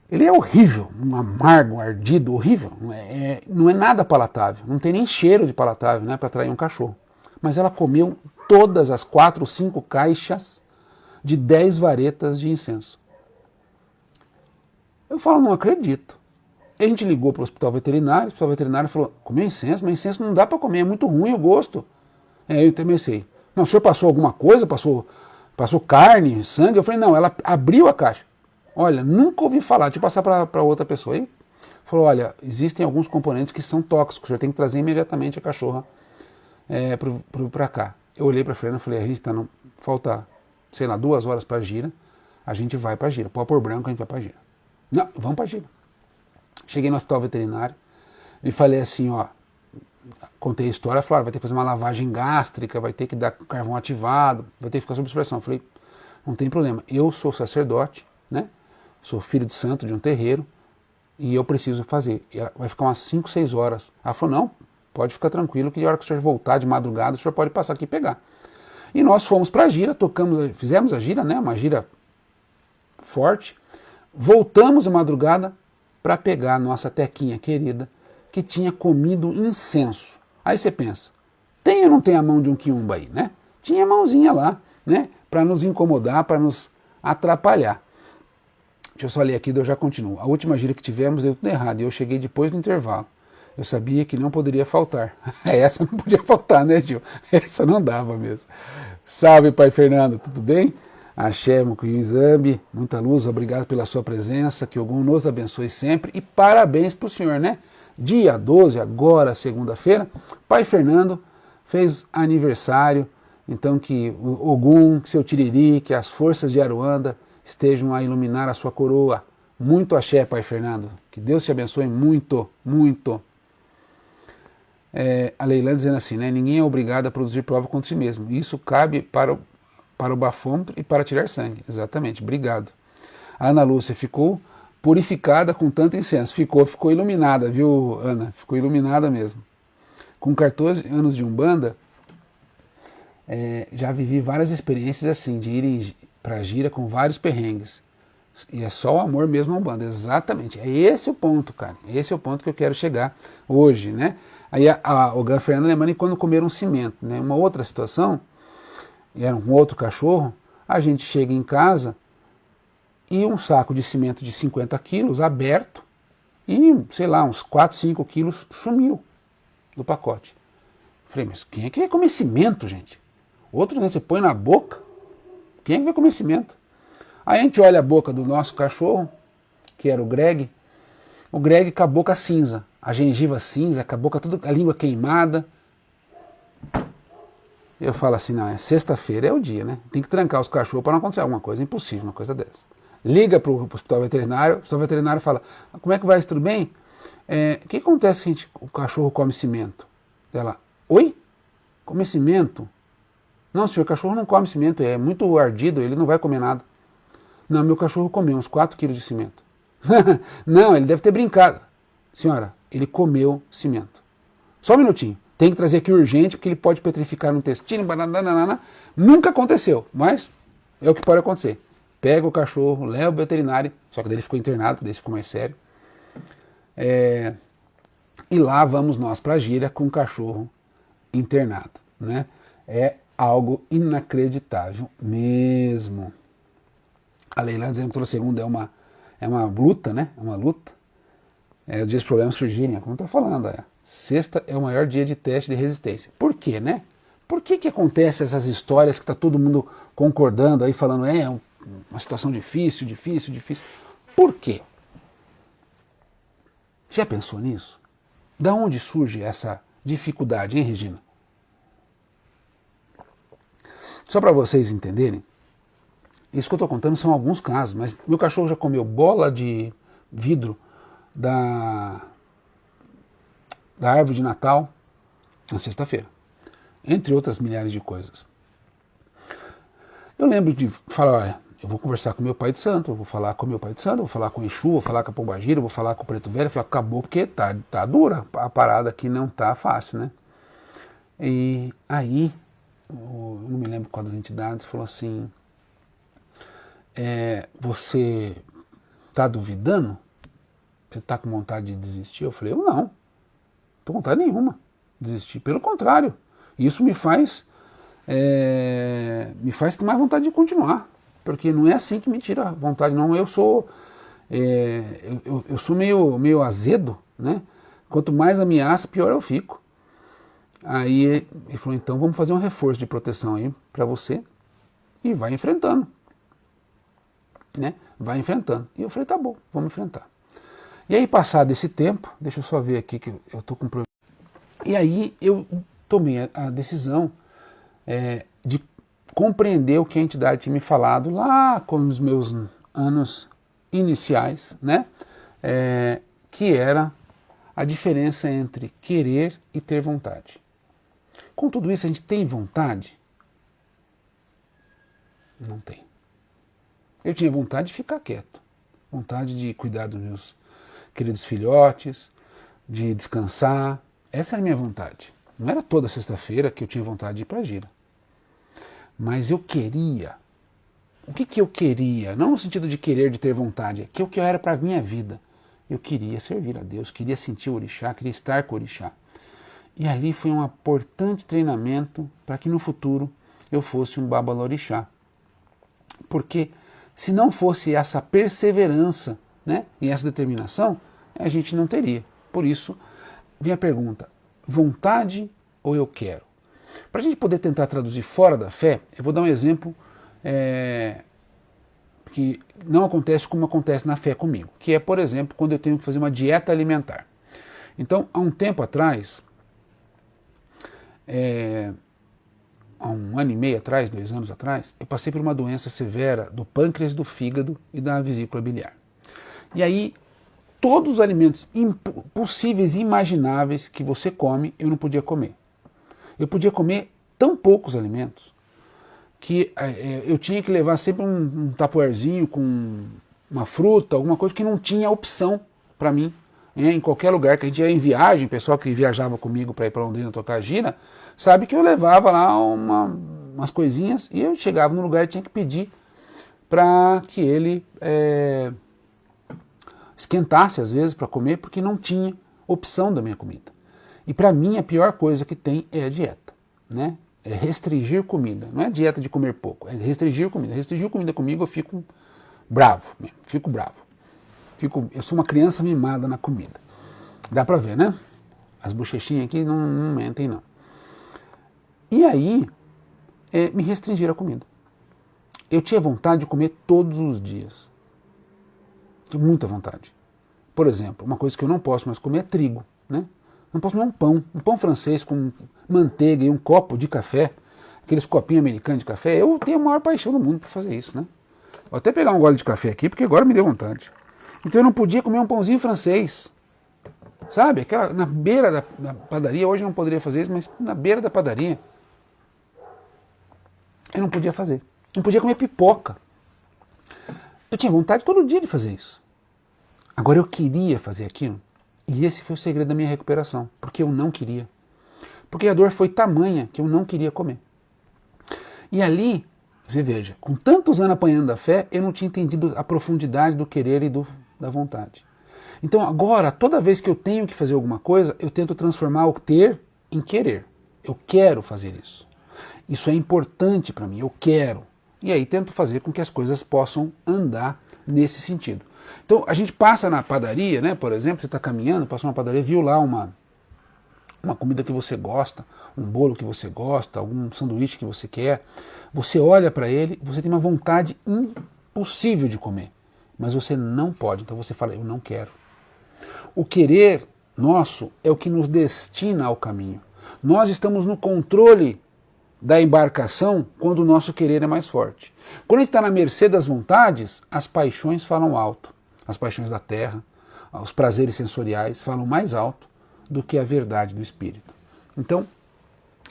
Ele é horrível, um amargo, ardido, horrível. Não é nada palatável, não tem nem cheiro de palatável, né, para atrair um cachorro. Mas ela comeu todas as 4 ou 5 caixas de 10 varetas de incenso. Eu falo, não acredito. E a gente ligou para o hospital veterinário falou, comeu incenso? Mas incenso não dá para comer, é muito ruim o gosto. Eu comecei. Não, o senhor passou alguma coisa? Passou carne, sangue? Eu falei, não, ela abriu a caixa. Olha, nunca ouvi falar, deixa eu passar para outra pessoa. E falou, olha, existem alguns componentes que são tóxicos, o senhor tem que trazer imediatamente a cachorra para cá. Eu olhei para a Fernanda e falei, a gente falta, sei lá, 2 horas para a gira, a gente vai para a gira. Pode pôr branco, a gente vai para a gira. Não, vamos para a gira. Cheguei no hospital veterinário e falei assim, contei a história, falaram, vai ter que fazer uma lavagem gástrica, vai ter que dar carvão ativado, vai ter que ficar sob supressão. Eu falei, não tem problema, eu sou sacerdote, né? Sou filho de santo de um terreiro e eu preciso fazer. E vai ficar umas 5, 6 horas. Ela falou, não, pode ficar tranquilo que a hora que o senhor voltar de madrugada, o senhor pode passar aqui e pegar. E nós fomos para a gira, fizemos a gira, né? Uma gira forte. Voltamos de madrugada para pegar a nossa Tequinha querida, que tinha comido incenso. Aí você pensa, tem ou não tem a mão de um quiumba aí, né? Tinha a mãozinha lá, né? Para nos incomodar, para nos atrapalhar. Deixa eu só ler aqui, eu já continuo. A última gira que tivemos deu tudo errado e eu cheguei depois do intervalo. Eu sabia que não poderia faltar. Essa não podia faltar, né, Gil? Essa não dava mesmo. Salve, pai Fernando, tudo bem? Axé, Mucuyu Zambi, muita luz, obrigado pela sua presença, que Ogum nos abençoe sempre e parabéns para o senhor, né? Dia 12, agora segunda-feira, Pai Fernando fez aniversário, então que o Ogum, que seu Tiriri, que as forças de Aruanda estejam a iluminar a sua coroa. Muito axé, Pai Fernando, que Deus te abençoe muito, muito. A Leilã dizendo assim, né? Ninguém é obrigado a produzir prova contra si mesmo, isso cabe para o bafômetro e para tirar sangue. Exatamente, obrigado. A Ana Lúcia ficou purificada com tanto incenso. Ficou iluminada, viu, Ana? Ficou iluminada mesmo. Com 14 anos de Umbanda, já vivi várias experiências assim, de ir para gira com vários perrengues. E é só o amor mesmo à Umbanda, exatamente. É esse o ponto, cara. Esse é o ponto que eu quero chegar hoje, né? Aí o Gan Fernando Alemani, quando comeram cimento, né? Uma outra situação, era um outro cachorro, a gente chega em casa e um saco de cimento de 50 quilos aberto e, sei lá, uns 4, 5 quilos sumiu do pacote. Falei, mas quem é que vai comer cimento, gente? Outro, né, você põe na boca, quem é que vai comer cimento? Aí a gente olha a boca do nosso cachorro, que era o Greg com a boca cinza, a gengiva cinza, com a boca toda, a língua queimada. Eu falo assim, não, é sexta-feira, é o dia, né? Tem que trancar os cachorros para não acontecer alguma coisa, é impossível uma coisa dessa. Liga para o hospital veterinário fala, como é que vai, tudo bem? O que acontece que o cachorro come cimento? Ela, oi? Come cimento? Não, senhor, o cachorro não come cimento, é muito ardido, ele não vai comer nada. Não, meu cachorro comeu uns 4 quilos de cimento. Não, ele deve ter brincado. Senhora, ele comeu cimento. Só um minutinho. Tem que trazer aqui urgente, porque ele pode petrificar no intestino, banana. Nunca aconteceu, mas é o que pode acontecer. Pega o cachorro, leva o veterinário, só que daí ele ficou internado, daí ficou mais sério. E lá vamos nós para a gira com o cachorro internado, né? É algo inacreditável mesmo. A Leila dizendo que toda segunda é uma luta, né? É uma luta. O dia dos problemas surgirem, como está falando. Sexta é o maior dia de teste de resistência. Por quê, né? Por que acontece essas histórias que está todo mundo concordando aí, falando uma situação difícil? Por quê? Já pensou nisso? Da onde surge essa dificuldade, hein, Regina? Só para vocês entenderem, isso que eu estou contando são alguns casos, mas meu cachorro já comeu bola de vidro da árvore de Natal na sexta-feira, entre outras milhares de coisas. Eu lembro de falar, olha, eu vou conversar com meu pai de santo, eu vou falar com meu pai de santo, eu vou falar com o Exu, vou falar com a Pombagira, vou falar com o Preto Velho, falar com o Caboclo, porque tá dura, a parada aqui não tá fácil, né? E aí, eu não me lembro qual das entidades falou assim, você tá duvidando? Você tá com vontade de desistir? Eu falei, eu não, não tô com vontade nenhuma de desistir, pelo contrário, isso me faz ter mais vontade de continuar, porque não é assim que me tira a vontade, não. Eu sou meio azedo, né? Quanto mais ameaça, pior eu fico. Aí ele falou, então vamos fazer um reforço de proteção aí para você e vai enfrentando, né? Vai enfrentando. E eu falei, tá bom, vamos enfrentar. E aí, passado esse tempo, deixa eu só ver aqui que eu tô com problema. E aí eu tomei a decisão de compreender o que a entidade tinha me falado lá com os meus anos iniciais, né? Que era a diferença entre querer e ter vontade. Com tudo isso, a gente tem vontade? Não tem. Eu tinha vontade de ficar quieto, vontade de cuidar dos meus queridos filhotes, de descansar. Essa era a minha vontade. Não era toda sexta-feira que eu tinha vontade de ir para a gira. Mas eu queria. O que eu queria? Não no sentido de querer, de ter vontade. É que o que eu era para a minha vida. Eu queria servir a Deus, queria sentir o orixá, queria estar com o orixá. E ali foi um importante treinamento para que no futuro eu fosse um babalorixá. Porque se não fosse essa perseverança, né, e essa determinação, a gente não teria. Por isso, vem a pergunta, vontade ou eu quero? Para a gente poder tentar traduzir fora da fé, eu vou dar um exemplo que não acontece como acontece na fé comigo, que é, por exemplo, quando eu tenho que fazer uma dieta alimentar. Então, há um tempo atrás, há 1 ano e meio atrás, 2 anos atrás, eu passei por uma doença severa do pâncreas, do fígado e da vesícula biliar. E aí, todos os alimentos possíveis e imagináveis que você come, eu não podia comer. Eu podia comer tão poucos alimentos que eu tinha que levar sempre um tapoerzinho com uma fruta, alguma coisa que não tinha opção para mim. Em qualquer lugar que a gente ia em viagem, pessoal que viajava comigo para ir para Londrina tocar gira, sabe que eu levava lá umas coisinhas e eu chegava no lugar e tinha que pedir para que ele esquentasse às vezes para comer, porque não tinha opção da minha comida. E para mim a pior coisa que tem é a dieta, né? É restringir comida. Não é dieta de comer pouco, é restringir comida. Restringir comida comigo eu fico bravo, fico bravo. Eu sou uma criança mimada na comida. Dá pra ver, né? As bochechinhas aqui não mentem, não. E aí, me restringiram a comida. Eu tinha vontade de comer todos os dias. Tinha muita vontade. Por exemplo, uma coisa que eu não posso mais comer é trigo, né? Não posso comer um pão francês com manteiga e um copo de café, aqueles copinhos americanos de café. Eu tenho a maior paixão do mundo para fazer isso, né? Vou até pegar um gole de café aqui, porque agora me deu vontade. Então eu não podia comer um pãozinho francês, sabe? Na beira da padaria, hoje eu não poderia fazer isso, mas na beira da padaria, eu não podia fazer. Não podia comer pipoca. Eu tinha vontade todo dia de fazer isso. Agora eu queria fazer aquilo, e esse foi o segredo da minha recuperação, porque eu não queria. Porque a dor foi tamanha que eu não queria comer. E ali, você veja, com tantos anos apanhando da fé, eu não tinha entendido a profundidade do querer e da vontade. Então agora, toda vez que eu tenho que fazer alguma coisa, eu tento transformar o ter em querer. Eu quero fazer isso. Isso é importante para mim, eu quero. E aí tento fazer com que as coisas possam andar nesse sentido. Então a gente passa na padaria, né? Por exemplo, você está caminhando, passa uma padaria, viu lá uma comida que você gosta, um bolo que você gosta, algum sanduíche que você quer. Você olha para ele, você tem uma vontade impossível de comer, mas você não pode, então você fala, eu não quero. O querer nosso é o que nos destina ao caminho. Nós estamos no controle da embarcação quando o nosso querer é mais forte. Quando a gente está na mercê das vontades, as paixões falam alto. As paixões da terra, os prazeres sensoriais falam mais alto do que a verdade do Espírito. Então,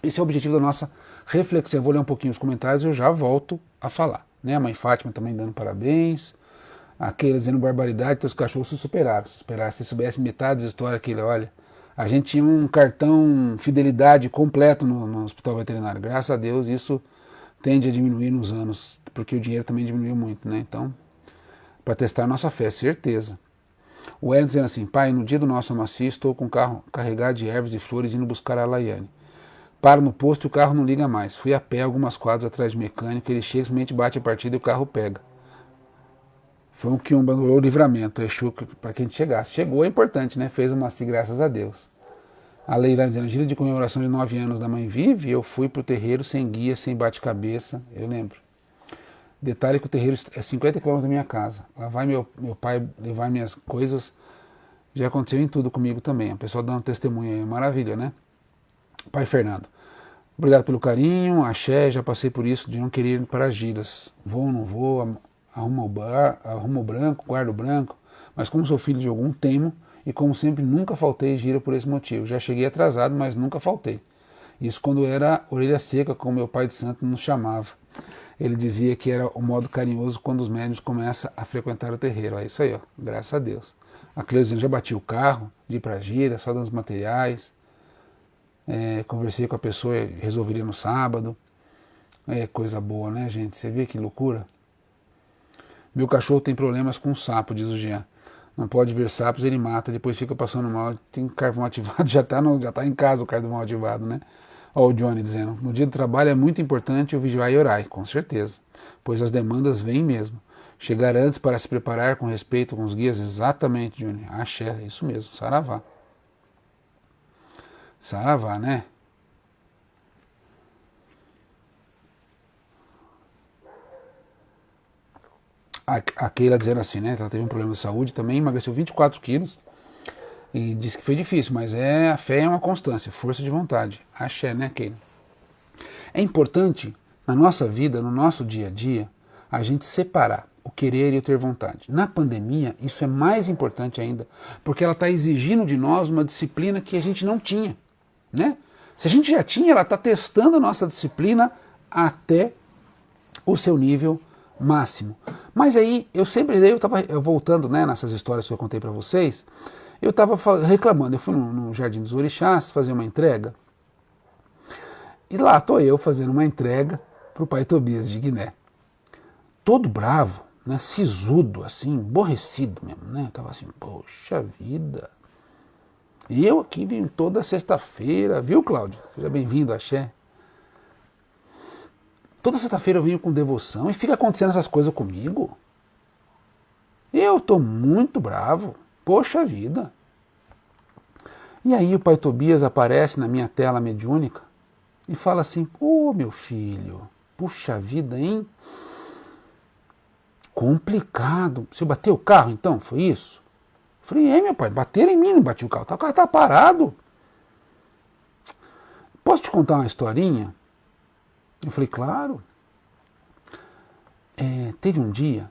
esse é o objetivo da nossa reflexão. Eu vou ler um pouquinho os comentários e eu já volto a falar. Né? A mãe Fátima também dando parabéns. Aquele dizendo barbaridade, que os cachorros se superaram. Se soubesse metade da história que ele olha. A gente tinha um cartão fidelidade completo no hospital veterinário. Graças a Deus isso tende a diminuir nos anos, porque o dinheiro também diminuiu muito, né? Então, para testar a nossa fé, certeza. O Hélio dizendo assim, pai, no dia do nosso amacio, estou com o carro carregado de ervas e flores indo buscar a Laiane. Paro no posto e o carro não liga mais. Fui a pé algumas quadras atrás de mecânico, ele chega, simplesmente bate a partida e o carro pega. Foi um quiumba o livramento, Exu, para que a gente chegasse. Chegou, é importante, né? Fez uma assim, graças a Deus. A Leila dizendo, gira de comemoração de 9 anos da mãe vive, eu fui pro terreiro sem guia, sem bate-cabeça, eu lembro. Detalhe que o terreiro é 50 km da minha casa. Lá vai meu pai levar minhas coisas. Já aconteceu em tudo comigo também. A pessoa dando testemunho aí, maravilha, né? Pai Fernando, obrigado pelo carinho, axé, já passei por isso de não querer ir para as giras. Vou ou não vou, arrumo o branco, guardo o branco, mas como sou filho de algum, temo, e como sempre nunca faltei gira por esse motivo. Já cheguei atrasado, mas nunca faltei. Isso quando era orelha seca, como meu pai de santo nos chamava. Ele dizia que era o modo carinhoso quando os médios começam a frequentar o terreiro. É isso aí, ó, graças a Deus. A Cleusa já bati o carro, de ir para gira, só dando os materiais. Conversei com a pessoa, resolveria no sábado. É coisa boa, né, gente? Você vê que loucura? Meu cachorro tem problemas com sapo, diz o Jean. Não pode ver sapos, ele mata, depois fica passando mal. Tem carvão ativado, já tá em casa o carvão ativado, né? Ó, o Johnny dizendo, no dia do trabalho é muito importante o vigiar e orar, com certeza, pois as demandas vêm mesmo. Chegar antes para se preparar com respeito com os guias, exatamente, Johnny. Axé, isso mesmo, saravá. Saravá, né? A Keila dizendo assim, né? Ela teve um problema de saúde também, emagreceu 24 quilos e disse que foi difícil, mas a fé é uma constância, força de vontade. Axé, né, Keila? É importante na nossa vida, no nosso dia a dia, a gente separar o querer e o ter vontade. Na pandemia, isso é mais importante ainda, porque ela está exigindo de nós uma disciplina que a gente não tinha, né? Se a gente já tinha, ela está testando a nossa disciplina até o seu nível máximo. Mas aí, eu estava voltando, né, nessas histórias que eu contei para vocês, eu estava reclamando, eu fui no Jardim dos Orixás fazer uma entrega, e lá estou eu fazendo uma entrega para o pai Tobias de Guiné. Todo bravo, né, sisudo, assim, aborrecido mesmo, né? Tava assim, poxa vida. E eu aqui vim toda sexta-feira, viu, Cláudio? Seja bem-vindo, Axé. Toda sexta-feira eu venho com devoção e fica acontecendo essas coisas comigo. Eu tô muito bravo, poxa vida. E aí o pai Tobias aparece na minha tela mediúnica e fala assim, pô, meu filho, puxa vida, hein? Complicado. Você bateu o carro então? Foi isso? Eu falei, meu pai, bateram em mim, não bati o carro. O carro tá parado. Posso te contar uma historinha? Eu falei, claro. Teve um dia,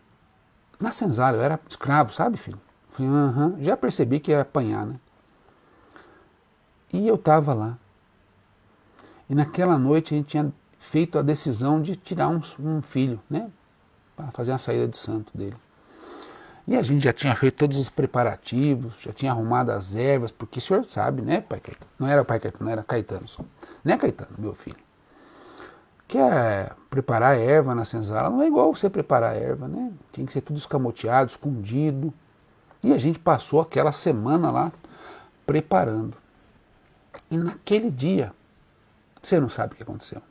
na senzala, eu era escravo, sabe, filho? Eu falei, já percebi que ia apanhar, né? E eu tava lá. E naquela noite a gente tinha feito a decisão de tirar um filho, né? Para fazer uma saída de santo dele. E a gente já tinha feito todos os preparativos, já tinha arrumado as ervas, porque o senhor sabe, né, pai Caetano? Não era pai Caetano, não era Caetano só. Né, Caetano, meu filho? Que preparar a erva na senzala não é igual você preparar a erva, né? Tem que ser tudo escamoteado, escondido. E a gente passou aquela semana lá preparando. E naquele dia, você não sabe o que aconteceu.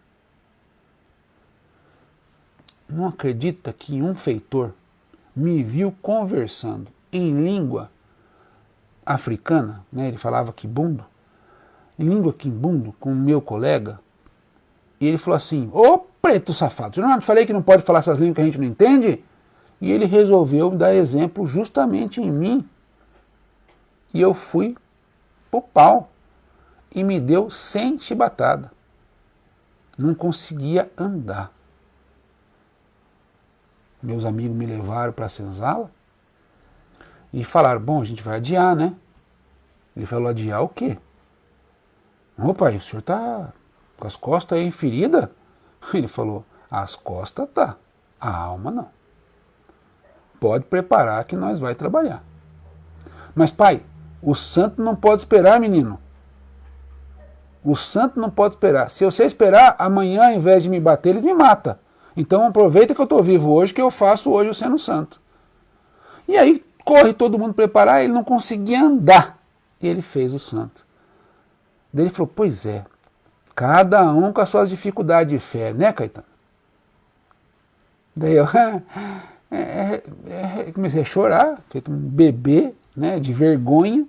Não acredita que um feitor me viu conversando em língua africana, né? Ele falava quimbundo, em língua quimbundo com o meu colega, e ele falou assim, ô preto safado, eu não te falei que não pode falar essas línguas que a gente não entende? E ele resolveu dar exemplo justamente em mim, e eu fui pro pau, e me deu 100 chibatadas, não conseguia andar. Meus amigos me levaram para a senzala e falaram, bom, a gente vai adiar, né? Ele falou, adiar o quê? Ô pai, o senhor tá com as costas aí ferida? Ele falou, as costas tá, a alma não. Pode preparar que nós vai trabalhar. Mas pai, o santo não pode esperar, menino. O santo não pode esperar. Se você esperar, amanhã, ao invés de me bater, eles me matam. Então aproveita que eu estou vivo hoje, que eu faço hoje o sendo santo. E aí corre todo mundo preparar, ele não conseguia andar. E ele fez o santo. Daí ele falou, pois é, cada um com as suas dificuldades de fé, né, Caetano? Daí eu comecei a chorar, feito um bebê, né, de vergonha,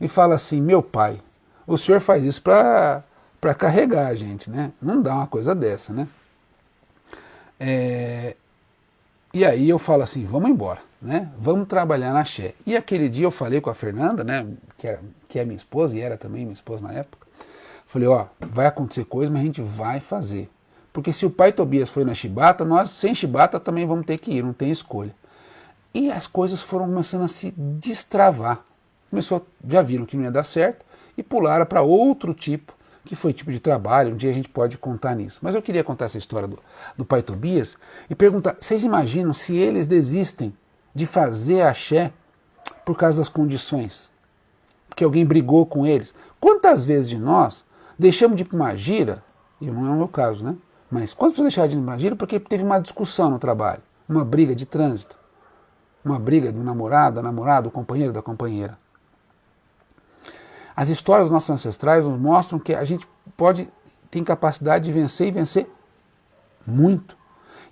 e fala assim, meu pai, o senhor faz isso para carregar a gente, né? Não dá uma coisa dessa, né? E aí eu falo assim, vamos embora, né? Vamos trabalhar na Axé. E aquele dia eu falei com a Fernanda, né? Que é minha esposa e era também minha esposa na época. Falei, ó, vai acontecer coisa, mas a gente vai fazer. Porque se o pai Tobias foi na chibata, nós sem chibata também vamos ter que ir, não tem escolha. E as coisas foram começando a se destravar. Já viram que não ia dar certo e pularam para outro tipo, que foi tipo de trabalho, um dia a gente pode contar nisso. Mas eu queria contar essa história do pai Tobias e perguntar, vocês imaginam se eles desistem de fazer axé por causa das condições? Porque alguém brigou com eles? Quantas vezes de nós deixamos de ir para uma gira, e não é o meu caso, né? Mas quantas pessoas deixaram de ir para uma gira porque teve uma discussão no trabalho, uma briga de trânsito, uma briga do namorado, da namorada, do companheiro, da companheira? As histórias dos nossos ancestrais nos mostram que a gente tem capacidade de vencer e vencer muito.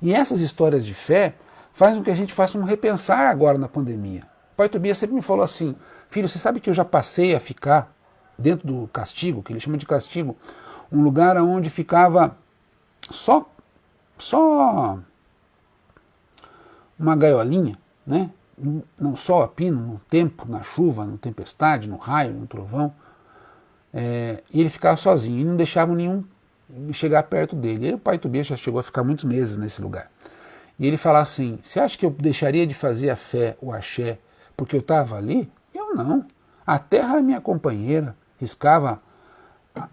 E essas histórias de fé fazem com que a gente faça um repensar agora na pandemia. O pai Tobias sempre me falou assim, filho, você sabe que eu já passei a ficar dentro do castigo, que ele chama de castigo, um lugar onde ficava só uma gaiolinha, né? No sol a pino, no tempo, na chuva, na tempestade, no raio, no trovão, e ele ficava sozinho, e não deixava nenhum chegar perto dele. E aí o pai Tobias já chegou a ficar muitos meses nesse lugar. E ele falava assim, você acha que eu deixaria de fazer a fé, o axé, porque eu estava ali? Eu não. A terra era minha companheira, riscava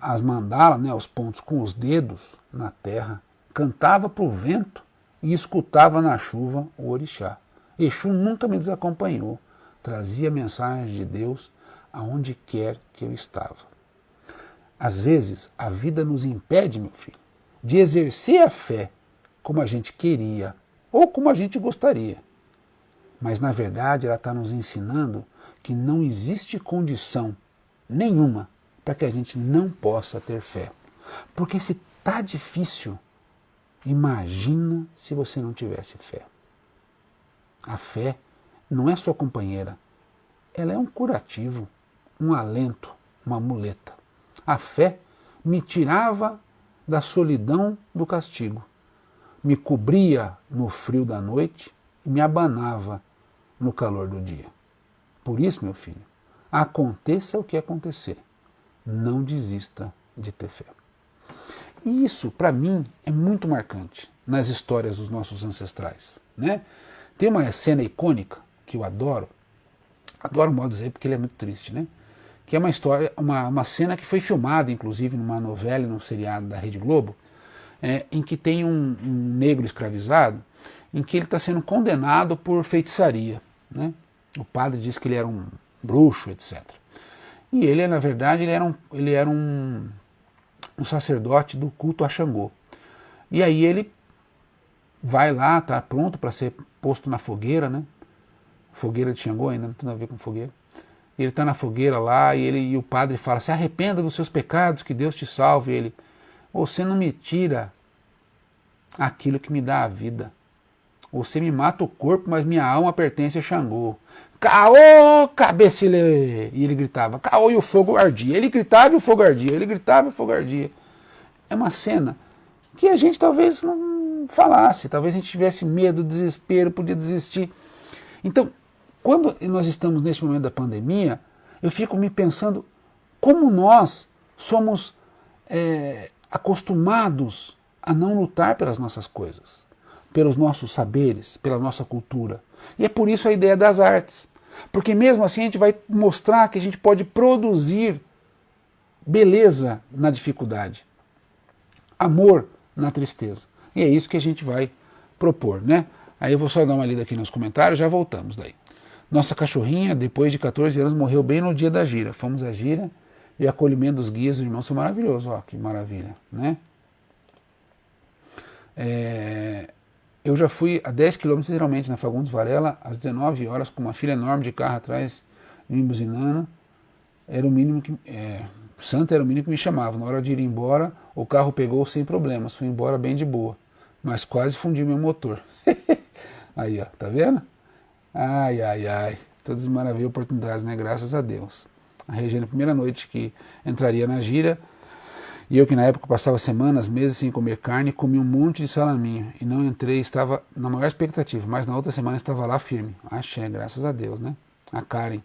as mandalas, né, os pontos com os dedos na terra, cantava para o vento e escutava na chuva o orixá. Exu nunca me desacompanhou, trazia mensagens de Deus aonde quer que eu estava. Às vezes, a vida nos impede, meu filho, de exercer a fé como a gente queria ou como a gente gostaria. Mas, na verdade, ela está nos ensinando que não existe condição nenhuma para que a gente não possa ter fé. Porque se está difícil, imagina se você não tivesse fé. A fé não é sua companheira, ela é um curativo, um alento, uma muleta. A fé me tirava da solidão do castigo, me cobria no frio da noite e me abanava no calor do dia. Por isso, meu filho, aconteça o que acontecer, não desista de ter fé. E isso, para mim, é muito marcante nas histórias dos nossos ancestrais, né? Tem uma cena icônica que eu adoro o modo de dizer porque ele é muito triste, né? Que é uma história, uma cena que foi filmada, inclusive, numa novela e num seriado da Rede Globo, em que tem um negro escravizado, em que ele está sendo condenado por feitiçaria, né? O padre diz que ele era um bruxo, etc. E ele, na verdade, ele era um sacerdote do culto a Xangô. E aí ele vai lá, está pronto para ser posto na fogueira, né? Fogueira de Xangô ainda não tem nada a ver com fogueira. Ele está na fogueira lá e o padre fala, se arrependa dos seus pecados, que Deus te salve. E ele, você não me tira aquilo que me dá a vida. Você me mata o corpo, mas minha alma pertence a Xangô. Caô, cabecilê! E ele gritava, caô, e o fogo ardia. Ele gritava e o fogo ardia. Ele gritava e o fogo ardia. É uma cena que a gente talvez não falasse, talvez a gente tivesse medo, desespero, podia desistir. Então, quando nós estamos neste momento da pandemia, eu fico me pensando como nós somos acostumados a não lutar pelas nossas coisas, pelos nossos saberes, pela nossa cultura. E é por isso a ideia das artes. Porque mesmo assim a gente vai mostrar que a gente pode produzir beleza na dificuldade, amor na tristeza. E é isso que a gente vai propor, né? Aí eu vou só dar uma lida aqui nos comentários, já voltamos daí. Nossa cachorrinha, depois de 14 anos, morreu bem no dia da gira. Fomos à gira e o acolhimento dos guias dos irmãos foi maravilhoso. Ó, que maravilha, né? Eu já fui a 10 km literalmente na Fagundes Varela, às 19 horas, com uma fila enorme de carro atrás, me buzinando. Era o mínimo que... Santa era o mínimo que me chamava. Na hora de ir embora, o carro pegou sem problemas. Fui embora bem de boa. Mas quase fundi meu motor. Aí, ó, tá vendo? Ai, ai, ai. Todas as maravilhas e oportunidades, né? Graças a Deus. A Regina, primeira noite que entraria na gira, e eu que na época passava semanas, meses sem comer carne, comi um monte de salaminho. E não entrei, estava na maior expectativa. Mas na outra semana estava lá firme. Axé, graças a Deus, né? A Karen.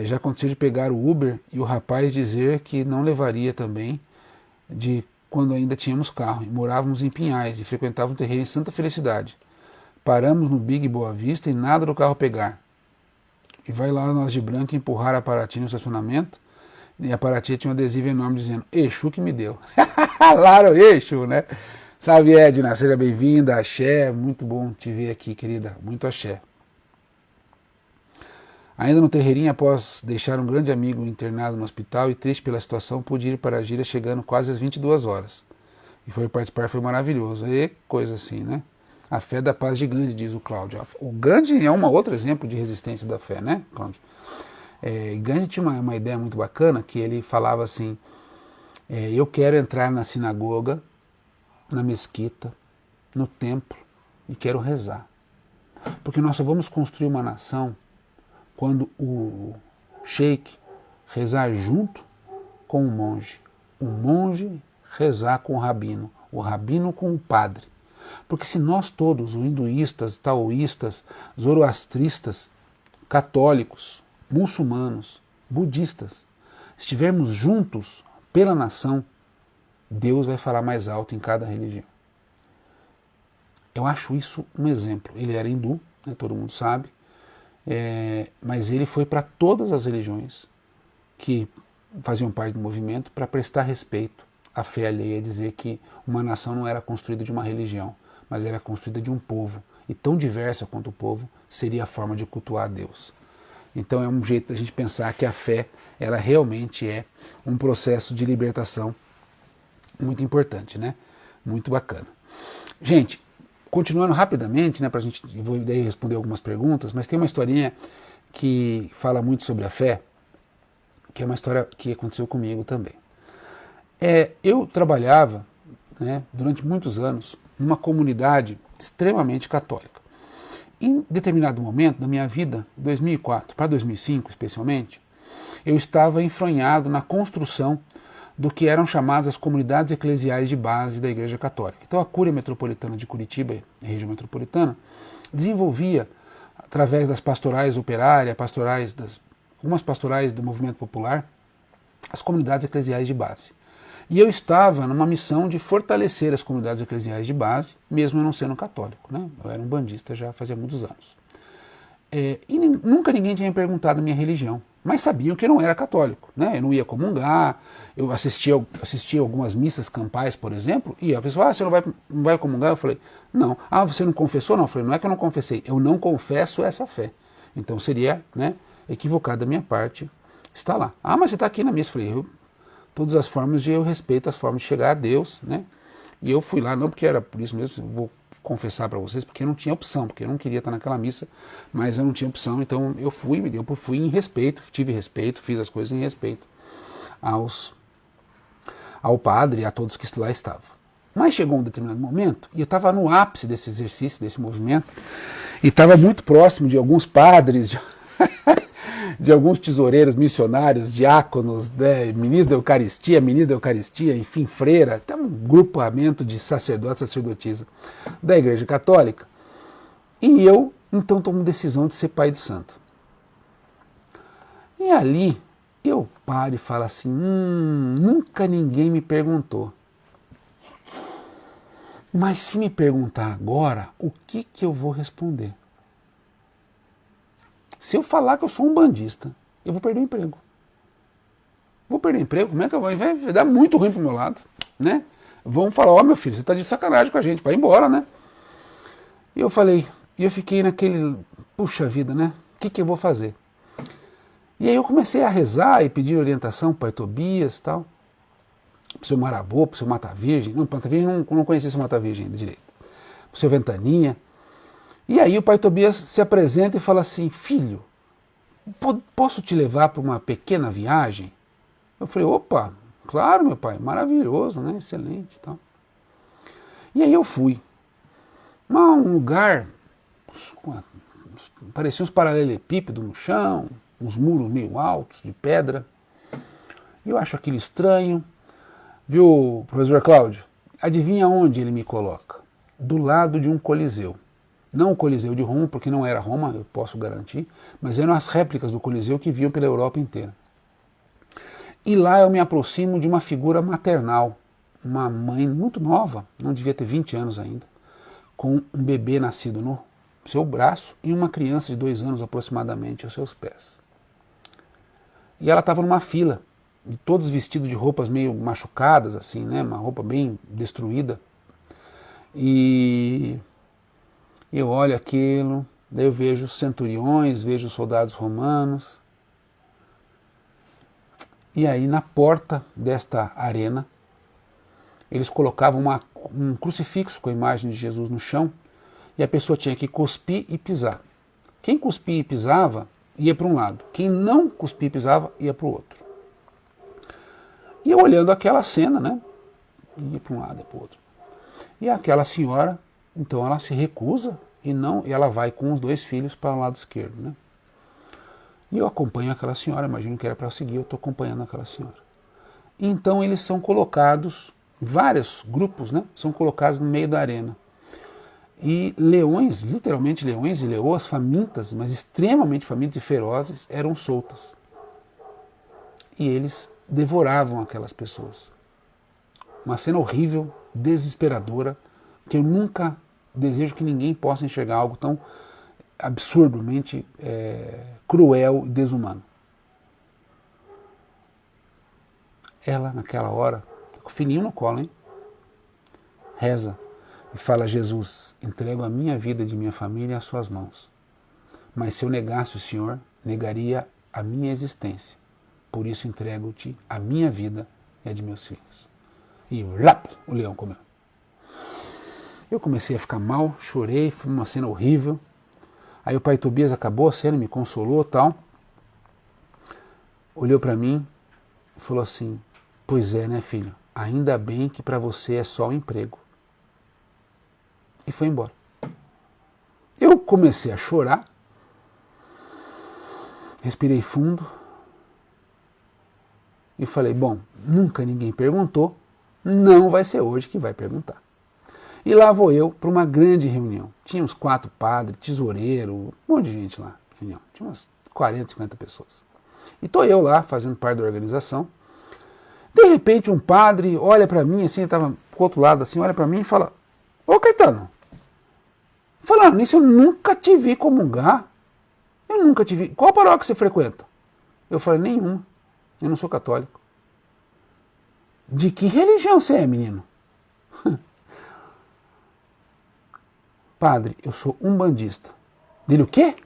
Já aconteceu de pegar o Uber e o rapaz dizer que não levaria também, de quando ainda tínhamos carro. E morávamos em Pinhais e frequentávamos um terreiro em Santa Felicidade. Paramos no Big Boa Vista e nada do carro pegar. E vai lá nós de branco empurrar a Paraty no estacionamento. E a Paraty tinha um adesivo enorme dizendo, Exu que me deu. Claro, Exu, né? Salve, Edna, seja bem-vinda, axé. Muito bom te ver aqui, querida. Muito axé. Ainda no terreirinho, após deixar um grande amigo internado no hospital e triste pela situação, pude ir para a gira chegando quase às 22 horas. E foi participar, foi maravilhoso. E coisa assim, né? A fé da paz de Gandhi, diz o Cláudio. O Gandhi é um outro exemplo de resistência da fé, né, Cláudio? Gandhi tinha uma ideia muito bacana, que ele falava assim, eu quero entrar na sinagoga, na mesquita, no templo, e quero rezar. Porque nós só vamos construir uma nação quando o sheik rezar junto com o monge rezar com o rabino com o padre. Porque se nós todos, os hinduístas, taoístas, zoroastristas, católicos, muçulmanos, budistas, estivermos juntos pela nação, Deus vai falar mais alto em cada religião. Eu acho isso um exemplo. Ele era hindu, né, todo mundo sabe, mas ele foi para todas as religiões que faziam parte do movimento para prestar respeito à fé alheia e dizer que uma nação não era construída de uma religião, mas era construída de um povo. E tão diversa quanto o povo seria a forma de cultuar a Deus. Então é um jeito da gente pensar que a fé, ela realmente é um processo de libertação muito importante, né? Muito bacana. Gente, continuando rapidamente, né, pra gente, eu vou daí responder algumas perguntas, mas tem uma historinha que fala muito sobre a fé, que é uma história que aconteceu comigo também. Eu trabalhava, né, durante muitos anos numa comunidade extremamente católica. Em determinado momento da minha vida, 2004 para 2005 especialmente, eu estava enfronhado na construção do que eram chamadas as comunidades eclesiais de base da Igreja Católica. Então a Cúria Metropolitana de Curitiba, a região metropolitana, desenvolvia, através das pastorais operárias, algumas pastorais do movimento popular, as comunidades eclesiais de base. E eu estava numa missão de fortalecer as comunidades eclesiais de base, mesmo eu não sendo católico, né? Eu era um bandista já fazia muitos anos. E nunca ninguém tinha me perguntado a minha religião, mas sabiam que eu não era católico, né? Eu não ia comungar, eu assistia algumas missas campais, por exemplo, e a pessoa, você não vai comungar? Eu falei, não. Ah, você não confessou? Não. Eu falei, não é que eu não confessei, eu não confesso essa fé. Então seria, né, equivocado da minha parte estar lá. Ah, mas você está aqui na missa. Eu falei, todas as formas eu respeito as formas de chegar a Deus, né? E eu fui lá, não porque era por isso mesmo, vou confessar para vocês, porque eu não tinha opção, porque eu não queria estar naquela missa, mas eu não tinha opção, então eu fui em respeito, tive respeito, fiz as coisas em respeito ao padre e a todos que lá estavam. Mas chegou um determinado momento, e eu estava no ápice desse exercício, desse movimento, e estava muito próximo de alguns padres, de alguns tesoureiros, missionários, diáconos, né, ministro da Eucaristia, enfim, freira, até um grupamento de sacerdotes, sacerdotisa da Igreja Católica. E eu, então, tomo decisão de ser pai de santo. E ali, eu paro e falo assim, nunca ninguém me perguntou. Mas se me perguntar agora, o que eu vou responder? Se eu falar que eu sou um bandista, eu vou perder o emprego. Vou perder o emprego? Como é que eu vou? Vai dar muito ruim pro meu lado, né? Vão falar, meu filho, você tá de sacanagem com a gente, vai embora, né? E eu falei, e eu fiquei naquele, puxa vida, né? O que eu vou fazer? E aí eu comecei a rezar e pedir orientação para o pai Tobias e tal, para o seu Marabô, para o seu Mata Virgem. Não, Mata Virgem não conhecia esse Mata Virgem ainda direito. Para o seu Ventaninha. E aí o pai Tobias se apresenta e fala assim, filho, posso te levar para uma pequena viagem? Eu falei, opa, claro meu pai, maravilhoso, né, excelente e tal. E aí eu fui. Um lugar, parecia uns paralelepípedos no chão, uns muros meio altos, de pedra. E eu acho aquilo estranho. Viu, professor Cláudio? Adivinha onde ele me coloca? Do lado de um coliseu. Não o Coliseu de Roma, porque não era Roma, eu posso garantir, mas eram as réplicas do Coliseu que viam pela Europa inteira. E lá eu me aproximo de uma figura maternal, uma mãe muito nova, não devia ter 20 anos ainda, com um bebê nascido no seu braço e uma criança de 2 anos aproximadamente aos seus pés. E ela estava numa fila, todos vestidos de roupas meio machucadas, assim, né, uma roupa bem destruída. E eu olho aquilo, daí eu vejo centuriões, vejo soldados romanos. E aí na porta desta arena, eles colocavam um crucifixo com a imagem de Jesus no chão, e a pessoa tinha que cuspir e pisar. Quem cuspia e pisava, ia para um lado. Quem não cuspia e pisava, ia para o outro. E eu olhando aquela cena, né, ia para um lado e para o outro. E aquela senhora, então ela se recusa e ela vai com os 2 filhos para o lado esquerdo, né? E eu acompanho aquela senhora, imagino que era para seguir, eu estou acompanhando aquela senhora. E então eles são colocados, vários grupos, né? São colocados no meio da arena. E leões, literalmente leões e leoas famintas, mas extremamente famintas e ferozes, eram soltas. E eles devoravam aquelas pessoas. Uma cena horrível, desesperadora, que eu nunca desejo que ninguém possa enxergar algo tão absurdamente cruel e desumano. Ela, naquela hora, com o filhinho no colo, hein, reza e fala: Jesus, entrego a minha vida de minha família às suas mãos. Mas se eu negasse o Senhor, negaria a minha existência. Por isso entrego-te a minha vida e a de meus filhos. E rap, o leão comeu. Eu comecei a ficar mal, chorei, foi uma cena horrível. Aí o pai Tobias acabou a cena, me consolou e tal. Olhou para mim e falou assim: pois é, né, filho? Ainda bem que para você é só um emprego. E foi embora. Eu comecei a chorar, respirei fundo e falei: bom, nunca ninguém perguntou, não vai ser hoje que vai perguntar. E lá vou eu para uma grande reunião. Tinha uns 4 padres, tesoureiro, um monte de gente lá. Reunião. Tinha umas 40, 50 pessoas. E estou eu lá, fazendo parte da organização. De repente um padre olha para mim, assim, estava pro outro lado, assim, olha para mim e fala: ô Caetano, falando nisso, eu nunca te vi comungar. Eu nunca te vi. Qual paróquia você frequenta? Eu falei: nenhuma. Eu não sou católico. De que religião você é, menino? Padre, eu sou umbandista. Dele, o quê?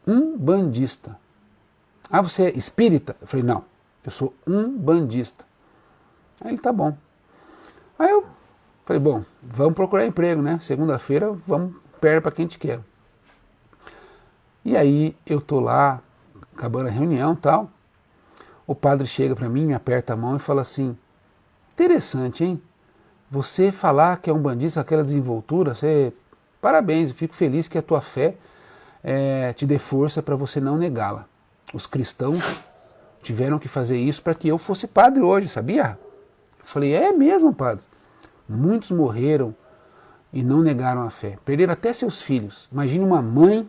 Umbandista. Ah, você é espírita? Eu falei: não, eu sou umbandista. Aí ele: tá bom. Aí eu falei: bom, vamos procurar emprego, né? Segunda-feira vamos perto para quem te quer. E aí eu tô lá, acabando a reunião e tal. O padre chega para mim, me aperta a mão e fala assim: interessante, hein? Você falar que é umbandista, aquela desenvoltura, você... Parabéns, eu fico feliz que a tua fé te dê força para você não negá-la. Os cristãos tiveram que fazer isso para que eu fosse padre hoje, sabia? Eu falei: é mesmo, padre? Muitos morreram e não negaram a fé. Perderam até seus filhos. Imagine uma mãe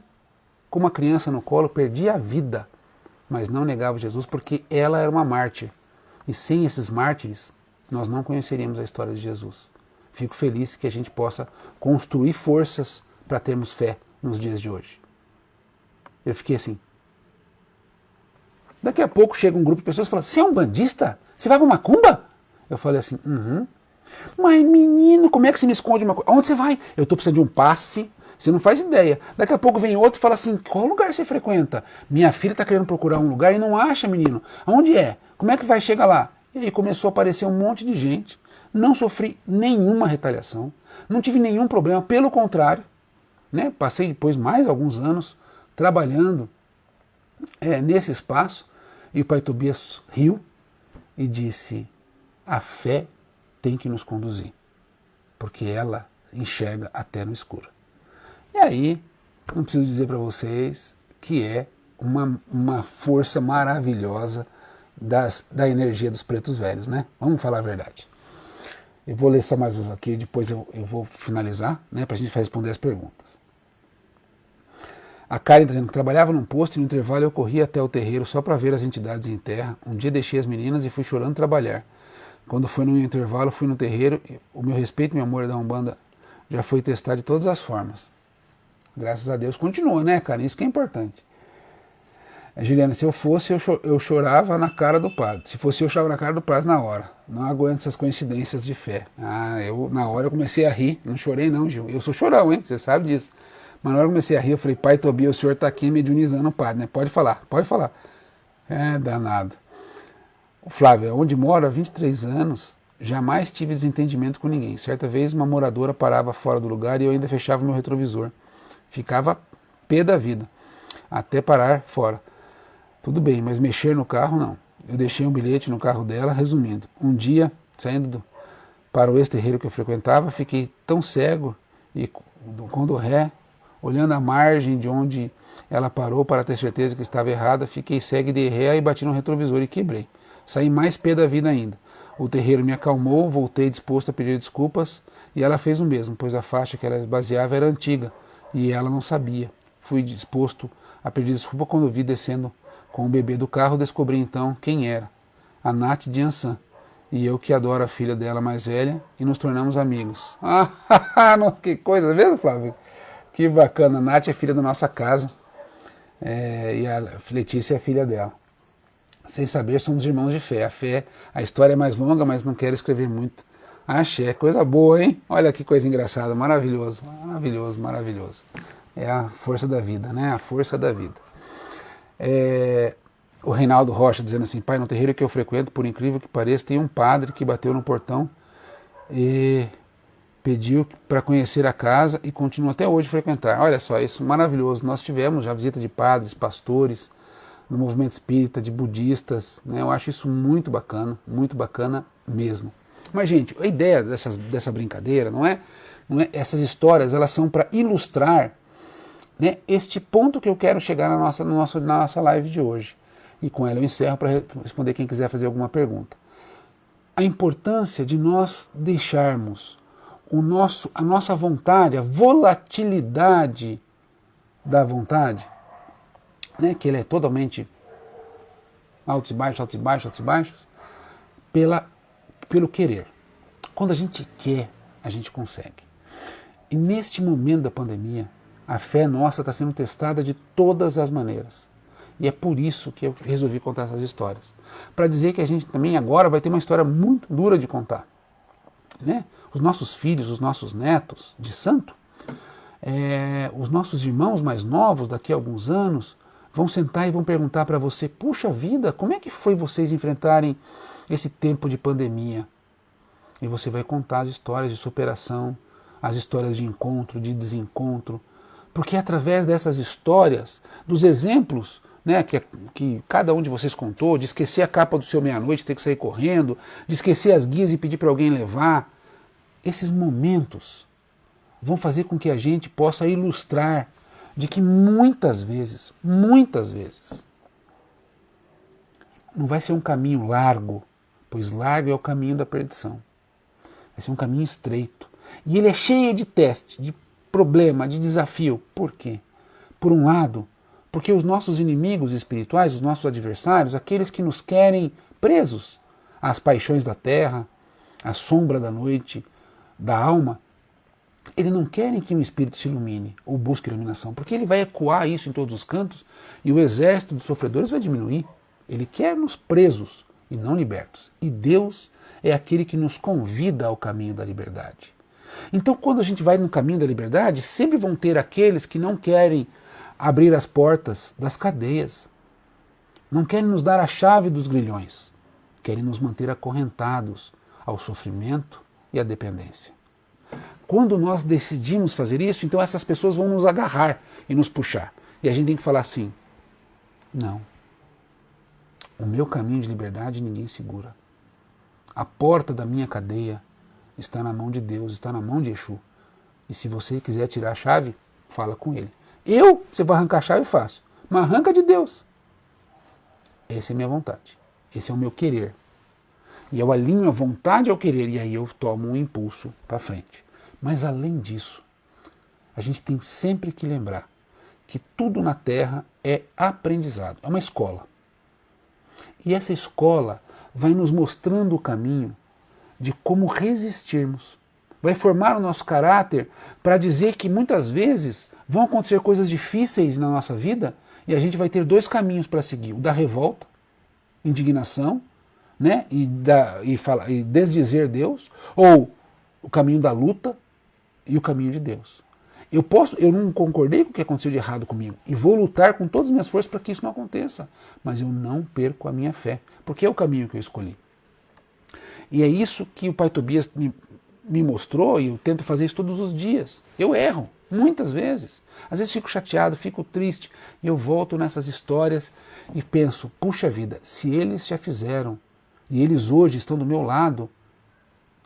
com uma criança no colo, perdia a vida, mas não negava Jesus porque ela era uma mártir. E sem esses mártires, nós não conheceríamos a história de Jesus. Fico feliz que a gente possa construir forças para termos fé nos dias de hoje. Eu fiquei assim. Daqui a pouco chega um grupo de pessoas e fala: você é um bandista? Você vai para macumba? Eu falei assim: Mas menino, como é que você me esconde uma coisa? Onde você vai? Eu estou precisando de um passe. Você não faz ideia. Daqui a pouco vem outro e fala assim: qual lugar você frequenta? Minha filha está querendo procurar um lugar e não acha, menino. Aonde é? Como é que vai chegar lá? E aí começou a aparecer um monte de gente. Não sofri nenhuma retaliação, não tive nenhum problema, pelo contrário, né? Passei depois mais alguns anos trabalhando nesse espaço, e o pai Tobias riu e disse: a fé tem que nos conduzir, porque ela enxerga até no escuro. E aí, não preciso dizer para vocês que é uma força maravilhosa da energia dos pretos velhos, né? Vamos falar a verdade. Eu vou ler só mais uns aqui, depois eu vou finalizar, né, para a gente responder as perguntas. A Karen está dizendo que trabalhava num posto e no intervalo eu corria até o terreiro só para ver as entidades em terra. Um dia deixei as meninas e fui chorando trabalhar. Quando foi no intervalo, fui no terreiro. O meu respeito e meu amor da Umbanda já foi testado de todas as formas. Graças a Deus. Continua, né, Karen? Isso que é importante. Juliana, se eu fosse, eu chorava na cara do padre. Se fosse eu chorava na cara do padre na hora. Não aguento essas coincidências de fé. Na hora eu comecei a rir. Não chorei não, Gil. Eu sou chorão, hein? Você sabe disso. Mas na hora eu comecei a rir, eu falei: pai Tobias, o senhor está aqui mediunizando o padre, né? Pode falar, pode falar. É danado. O Flávio, onde moro há 23 anos, jamais tive desentendimento com ninguém. Certa vez uma moradora parava fora do lugar e eu ainda fechava meu retrovisor. Ficava pé da vida, até parar fora. Tudo bem, mas mexer no carro, não. Eu deixei um bilhete no carro dela, resumindo. Um dia, saindo para o ex-terreiro que eu frequentava, fiquei tão cego e quando ré, olhando a margem de onde ela parou para ter certeza que estava errada, fiquei cego e dei ré e bati no retrovisor e quebrei. Saí mais pé da vida ainda. O terreiro me acalmou, voltei disposto a pedir desculpas E ela fez o mesmo, pois a faixa que ela baseava era antiga e ela não sabia. Fui disposto a pedir desculpa quando vi descendo com o bebê do carro, descobri então quem era, a Nath de Ansan, e eu que adoro a filha dela mais velha, e nos tornamos amigos. Que coisa mesmo, Flávio? Que bacana, a Nath é filha da nossa casa, e a Letícia é a filha dela. Sem saber, somos irmãos de fé. A história é mais longa, mas não quero escrever muito. Axé, coisa boa, hein? Olha que coisa engraçada, maravilhoso, maravilhoso, maravilhoso. É a força da vida, né? A força da vida. O Reinaldo Rocha dizendo assim: pai, no terreiro que eu frequento, por incrível que pareça, tem um padre que bateu no portão e pediu para conhecer a casa e continua até hoje a frequentar. Olha só, isso maravilhoso. Nós tivemos já visita de padres, pastores, no movimento espírita, de budistas, né? Eu acho isso muito bacana mesmo. Mas, gente, a ideia dessa brincadeira não é essas histórias, elas são para ilustrar, né, este ponto que eu quero chegar na nossa live de hoje. E com ela eu encerro para responder quem quiser fazer alguma pergunta. A importância de nós deixarmos a nossa vontade, a volatilidade da vontade, né, que ele é totalmente altos e baixos, altos e baixos, altos e baixos, pelo querer. Quando a gente quer, a gente consegue. E neste momento da pandemia, a fé nossa está sendo testada de todas as maneiras. E é por isso que eu resolvi contar essas histórias. Para dizer que a gente também agora vai ter uma história muito dura de contar. Né? Os nossos filhos, os nossos netos de santo, os nossos irmãos mais novos daqui a alguns anos, vão sentar e vão perguntar para você: puxa vida, como é que foi vocês enfrentarem esse tempo de pandemia? E você vai contar as histórias de superação, as histórias de encontro, de desencontro, porque é através dessas histórias, dos exemplos, né, que cada um de vocês contou, de esquecer a capa do seu meia-noite, ter que sair correndo, de esquecer as guias e pedir para alguém levar, esses momentos vão fazer com que a gente possa ilustrar de que muitas vezes, não vai ser um caminho largo, pois largo é o caminho da perdição. Vai ser um caminho estreito. E ele é cheio de teste, de problema, de desafio. Por quê? Por um lado, porque os nossos inimigos espirituais, os nossos adversários, aqueles que nos querem presos às paixões da terra, à sombra da noite, da alma, eles não querem que o espírito se ilumine ou busque iluminação, porque ele vai ecoar isso em todos os cantos e o exército dos sofredores vai diminuir. Ele quer nos presos e não libertos. E Deus é aquele que nos convida ao caminho da liberdade. Então, quando a gente vai no caminho da liberdade, sempre vão ter aqueles que não querem abrir as portas das cadeias, não querem nos dar a chave dos grilhões, querem nos manter acorrentados ao sofrimento e à dependência. Quando nós decidimos fazer isso, então essas pessoas vão nos agarrar e nos puxar. E a gente tem que falar assim: não, o meu caminho de liberdade ninguém segura. A porta da minha cadeia está na mão de Deus, está na mão de Exu. E se você quiser tirar a chave, fala com ele. Você vai arrancar a chave, fácil. Mas arranca de Deus. Essa é a minha vontade. Esse é o meu querer. E eu alinho a vontade ao querer, e aí eu tomo um impulso para frente. Mas além disso, a gente tem sempre que lembrar que tudo na Terra é aprendizado, é uma escola. E essa escola vai nos mostrando o caminho de como resistirmos. Vai formar o nosso caráter para dizer que muitas vezes vão acontecer coisas difíceis na nossa vida e a gente vai ter dois caminhos para seguir: o da revolta, indignação, né, e desdizer Deus, ou o caminho da luta e o caminho de Deus. Eu não concordei com o que aconteceu de errado comigo e vou lutar com todas as minhas forças para que isso não aconteça, mas eu não perco a minha fé, porque é o caminho que eu escolhi. E é isso que o Pai Tobias me mostrou, e eu tento fazer isso todos os dias. Eu erro, muitas vezes. Às vezes fico chateado, fico triste, e eu volto nessas histórias e penso: puxa vida, se eles já fizeram, e eles hoje estão do meu lado,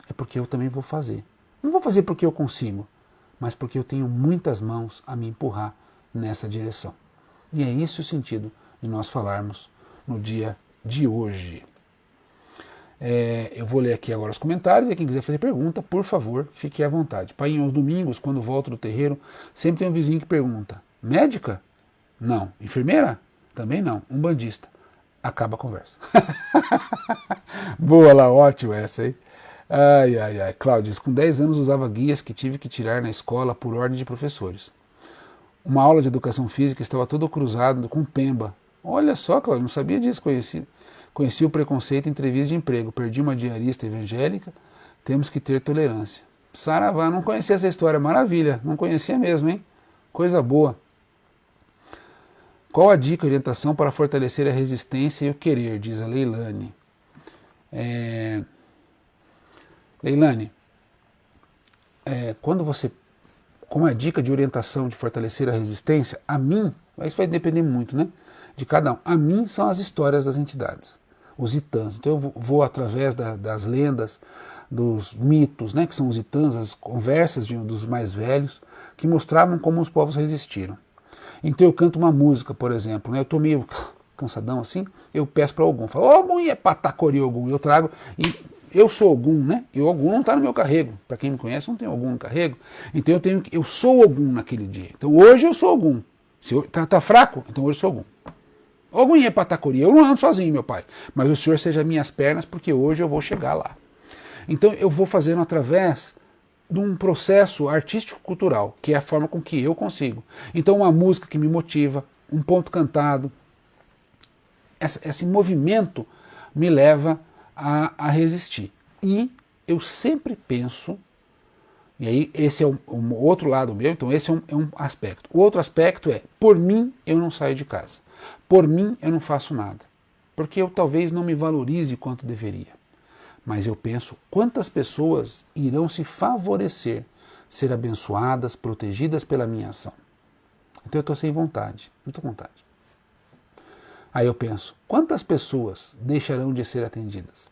é porque eu também vou fazer. Não vou fazer porque eu consigo, mas porque eu tenho muitas mãos a me empurrar nessa direção. E é esse o sentido de nós falarmos no dia de hoje. Eu vou ler aqui agora os comentários e quem quiser fazer pergunta, por favor, fique à vontade. Pai, aos domingos, quando volto do terreiro, sempre tem um vizinho que pergunta: médica? Não. Enfermeira? Também não. Um bandista. Acaba a conversa. Boa lá, ótimo essa aí. Ai, ai, ai. Cláudio diz, com 10 anos usava guias que tive que tirar na escola por ordem de professores. Uma aula de educação física estava todo cruzado com Pemba. Olha só, Cláudio, não sabia disso, conheci o preconceito em entrevista de emprego, perdi uma diarista evangélica, temos que ter tolerância. Saravá, não conhecia essa história, maravilha, não conhecia mesmo, hein? Coisa boa. Qual a dica e orientação para fortalecer a resistência e o querer, diz a Leilane. Leilane, quando você, como é dica de orientação de fortalecer a resistência, a mim, isso vai depender muito, né, de cada um. A mim são as histórias das entidades, os itãs. Então eu vou através das lendas, dos mitos, né, que são os itãs, as conversas dos mais velhos, que mostravam como os povos resistiram. Então eu canto uma música, por exemplo, né, eu estou meio cansadão assim, eu peço para Ogum, falo, Ogum e Patacori Ogum, eu trago, e eu sou Ogum, né, e o Ogum não está no meu carrego, para quem me conhece, não tem Ogum no carrego, então eu sou Ogum naquele dia, então hoje eu sou Ogum, se tá fraco, então hoje eu sou Ogum. Ogum e Patacori, eu não ando sozinho, meu pai, mas o Senhor seja minhas pernas, porque hoje eu vou chegar lá. Então eu vou fazendo através de um processo artístico-cultural, que é a forma com que eu consigo. Então uma música que me motiva, um ponto cantado, esse movimento me leva a resistir. E eu sempre penso, e aí esse é um outro lado meu, então esse é um aspecto. O outro aspecto é, por mim eu não saio de casa, por mim eu não faço nada, porque eu talvez não me valorize quanto deveria. Mas eu penso quantas pessoas irão se favorecer, ser abençoadas, protegidas pela minha ação. Então eu estou sem vontade, muita vontade. Aí eu penso, quantas pessoas deixarão de ser atendidas?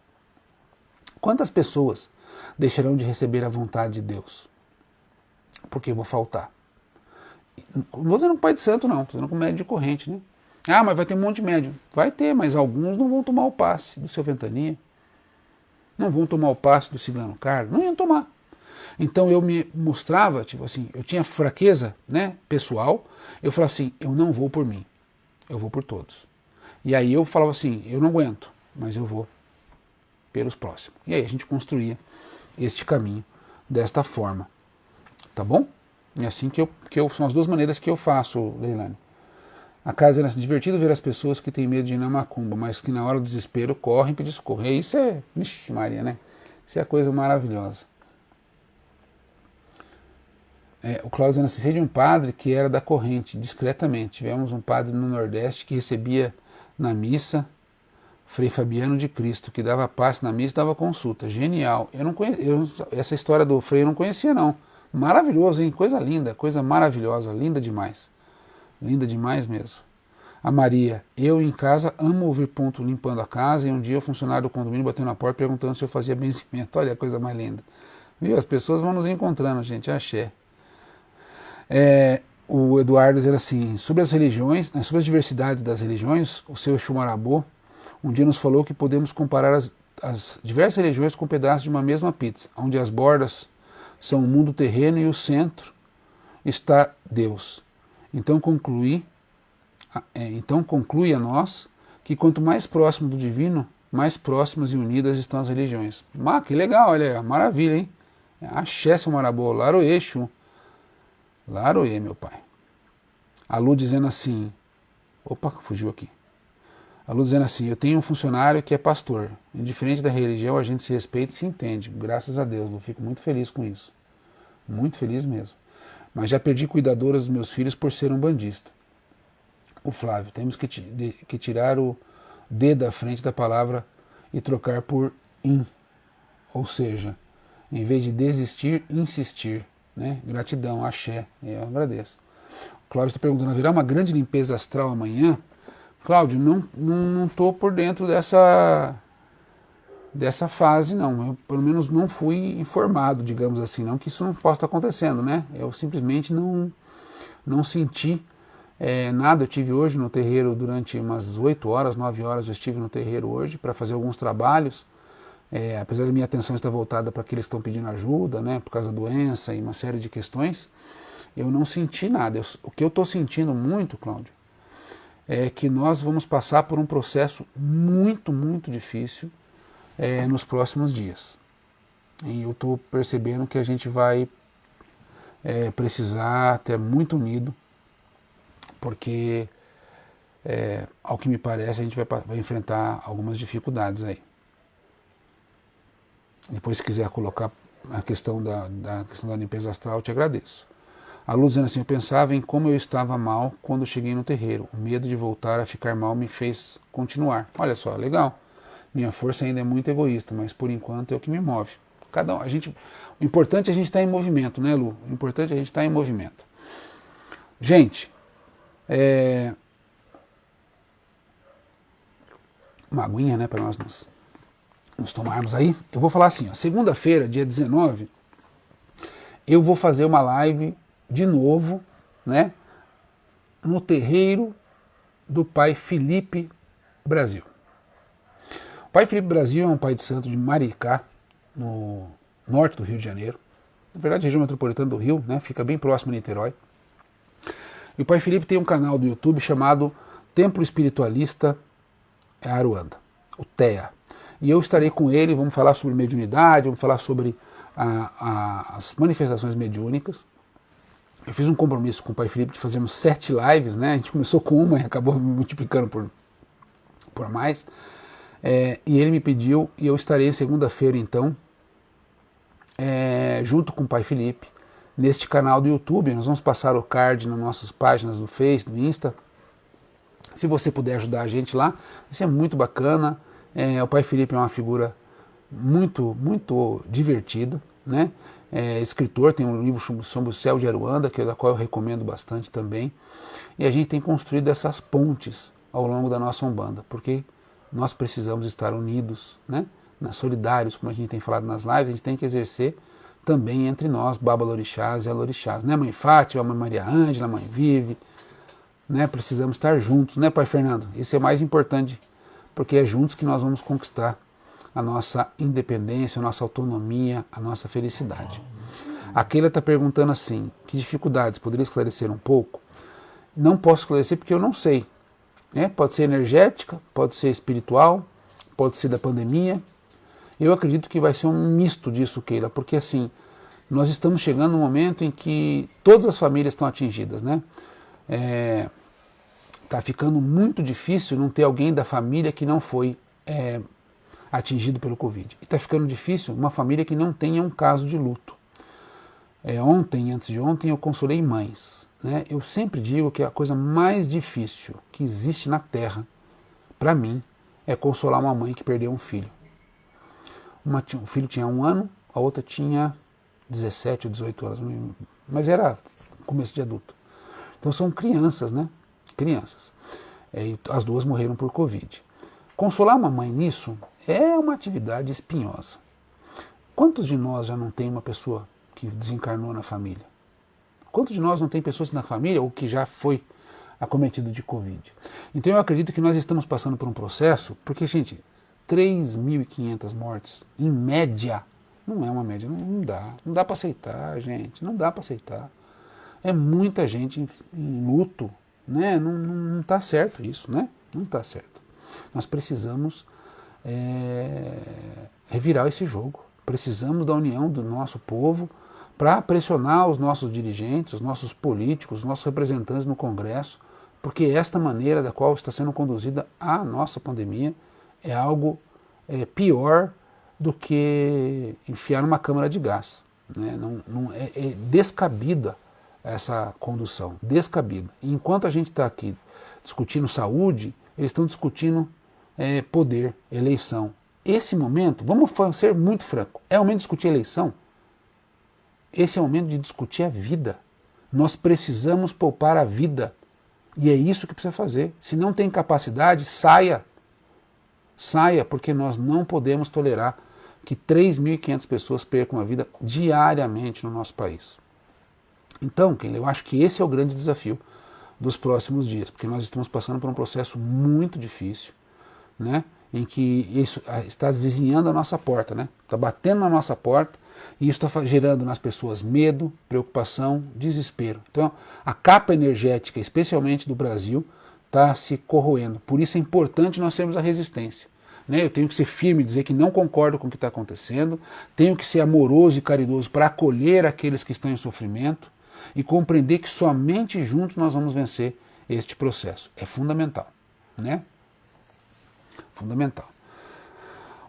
Quantas pessoas deixarão de receber a vontade de Deus? Porque eu vou faltar. Não vou dizendo com pai de santo não, estou dizendo com médio de corrente, né? Ah, mas vai ter um monte de médio. Vai ter, mas alguns não vão tomar o passe do seu Ventania. Não vão tomar o passo do cigano Carlos, não iam tomar. Então eu me mostrava, tipo assim, eu tinha fraqueza, né, pessoal, eu falava assim, eu não vou por mim, eu vou por todos. E aí eu falava assim, eu não aguento, mas eu vou pelos próximos. E aí a gente construía este caminho desta forma, tá bom? É assim são as duas maneiras que eu faço, Leilane. A casa é divertido ver as pessoas que têm medo de ir na macumba, mas que na hora do desespero correm pedir socorro. E isso é, vixe Maria, né? Isso é a coisa maravilhosa. O Cláudio dizendo assim, sei de um padre que era da corrente, discretamente. Tivemos um padre no Nordeste que recebia na missa Frei Fabiano de Cristo, que dava passe na missa e dava consulta. Genial. Eu não conhecia, essa história do Frei eu não conhecia não. Maravilhoso, hein? Coisa linda, coisa maravilhosa, linda demais. Linda demais mesmo. A Maria, eu em casa amo ouvir ponto limpando a casa e um dia o funcionário do condomínio bateu na porta perguntando se eu fazia benzimento. Olha a coisa mais linda. Viu? As pessoas vão nos encontrando, gente. Axé. O Eduardo dizendo assim, sobre as religiões, sobre as diversidades das religiões, o seu Xumarabô um dia nos falou que podemos comparar as diversas religiões com pedaços de uma mesma pizza, onde as bordas são o mundo terreno e o centro está Deus. Então conclui a nós que quanto mais próximo do divino, mais próximas e unidas estão as religiões. Que legal, olha, maravilha, hein? Axé, seu Marabô, Laroê, Xu. Laroê, meu pai. A Lu dizendo assim, opa, fugiu aqui. A Lu dizendo assim, eu tenho um funcionário que é pastor. Indiferente da religião, a gente se respeita e se entende. Graças a Deus, eu fico muito feliz com isso. Muito feliz mesmo. Mas já perdi cuidadoras dos meus filhos por ser um bandista. O Flávio, temos que tirar o D da frente da palavra e trocar por in. Ou seja, em vez de desistir, insistir. Né? Gratidão, axé, eu agradeço. O Cláudio está perguntando, haverá uma grande limpeza astral amanhã? Cláudio, não estou por dentro dessa fase, não. Eu, pelo menos, não fui informado, digamos assim, não que isso não possa estar acontecendo, né? Eu simplesmente não senti nada. Eu estive hoje no terreiro durante umas 8 horas, 9 horas, eu estive no terreiro hoje para fazer alguns trabalhos apesar da minha atenção estar voltada para que eles estão pedindo ajuda, né, por causa da doença e uma série de questões, eu não senti nada. O que eu estou sentindo muito, Cláudio, é que nós vamos passar por um processo muito, muito difícil nos próximos dias. E eu estou percebendo que a gente vai precisar ter muito unido, porque, ao que me parece, a gente vai enfrentar algumas dificuldades aí. Depois, se quiser colocar a questão da limpeza astral, eu te agradeço. A Luz dizendo assim, eu pensava em como eu estava mal quando cheguei no terreiro. O medo de voltar a ficar mal me fez continuar. Olha só, legal. Minha força ainda é muito egoísta, mas por enquanto é o que me move. O importante é a gente estar em movimento, né, Lu? O importante é a gente estar em movimento. Gente, uma aguinha, né, para nós nos tomarmos aí. Eu vou falar assim, segunda-feira, dia 19, eu vou fazer uma live de novo, né, no terreiro do Pai Felipe Brasil. O Pai Felipe Brasil é um pai de santo de Maricá, no norte do Rio de Janeiro. Na verdade, região metropolitana do Rio, né, fica bem próximo de Niterói. E o Pai Felipe tem um canal do YouTube chamado Templo Espiritualista Aruanda, o TEA. E eu estarei com ele, vamos falar sobre mediunidade, vamos falar sobre as manifestações mediúnicas. Eu fiz um compromisso com o Pai Felipe de fazermos 7 lives, né? A gente começou com uma e acabou multiplicando por mais. E ele me pediu, e eu estarei segunda-feira então, junto com o Pai Felipe, neste canal do YouTube. Nós vamos passar o card nas nossas páginas do Face, do Insta. Se você puder ajudar a gente lá, vai ser muito bacana. O Pai Felipe é uma figura muito, muito divertida, né? Escritor, tem um livro sobre o céu de Aruanda, da qual eu recomendo bastante também. E a gente tem construído essas pontes ao longo da nossa Umbanda, porque nós precisamos estar unidos, né? Solidários, como a gente tem falado nas lives, a gente tem que exercer também entre nós, Babalorixás e Alorixás, né? Mãe Fátima, Mãe Maria Ângela, Mãe Vive, né? Precisamos estar juntos, né, Pai Fernando? Isso é mais importante, porque é juntos que nós vamos conquistar a nossa independência, a nossa autonomia, a nossa felicidade. A Keila está perguntando assim, que dificuldades? Poderia esclarecer um pouco? Não posso esclarecer porque eu não sei. Pode ser energética, pode ser espiritual, pode ser da pandemia. Eu acredito que vai ser um misto disso, Keila, porque assim, nós estamos chegando num momento em que todas as famílias estão atingidas, né? Está ficando muito difícil não ter alguém da família que não foi atingido pelo Covid. E está ficando difícil uma família que não tenha um caso de luto. Ontem, antes de ontem, eu consolei mães. Né? Eu sempre digo que a coisa mais difícil que existe na Terra, para mim, é consolar uma mãe que perdeu um filho. O filho tinha 1 ano, a outra tinha 17 ou 18 anos, mas era começo de adulto. Então são crianças, né? Crianças. As duas morreram por Covid. Consolar uma mãe nisso é uma atividade espinhosa. Quantos de nós já não tem uma pessoa que desencarnou na família? Quantos de nós não tem pessoas na família ou que já foi acometido de Covid? Então eu acredito que nós estamos passando por um processo, porque, gente, 3.500 mortes, em média, não é uma média, não dá para aceitar, gente, não dá para aceitar. É muita gente em luto, né? Não está certo isso, né? Não está certo. Nós precisamos revirar esse jogo. Precisamos da união do nosso povo para pressionar os nossos dirigentes, os nossos políticos, os nossos representantes no Congresso, porque esta maneira da qual está sendo conduzida a nossa pandemia é algo pior do que enfiar numa câmara de gás. Né? É descabida essa condução, descabida. E enquanto a gente está aqui discutindo saúde, eles estão discutindo poder, eleição. Esse momento, vamos ser muito franco, é o momento de discutir eleição? Esse é o momento de discutir a vida. Nós precisamos poupar a vida. E é isso que precisa fazer. Se não tem capacidade, saia. Saia, porque nós não podemos tolerar que 3.500 pessoas percam a vida diariamente no nosso país. Então, eu acho que esse é o grande desafio dos próximos dias, porque nós estamos passando por um processo muito difícil, né? em que isso está vizinhando a nossa porta, né? Está batendo na nossa porta e isso está gerando nas pessoas medo, preocupação, desespero. Então, a capa energética, especialmente do Brasil, está se corroendo. Por isso é importante nós termos a resistência. Né? Eu tenho que ser firme, dizer que não concordo com o que está acontecendo, tenho que ser amoroso e caridoso para acolher aqueles que estão em sofrimento e compreender que somente juntos nós vamos vencer este processo. É fundamental, né? Fundamental.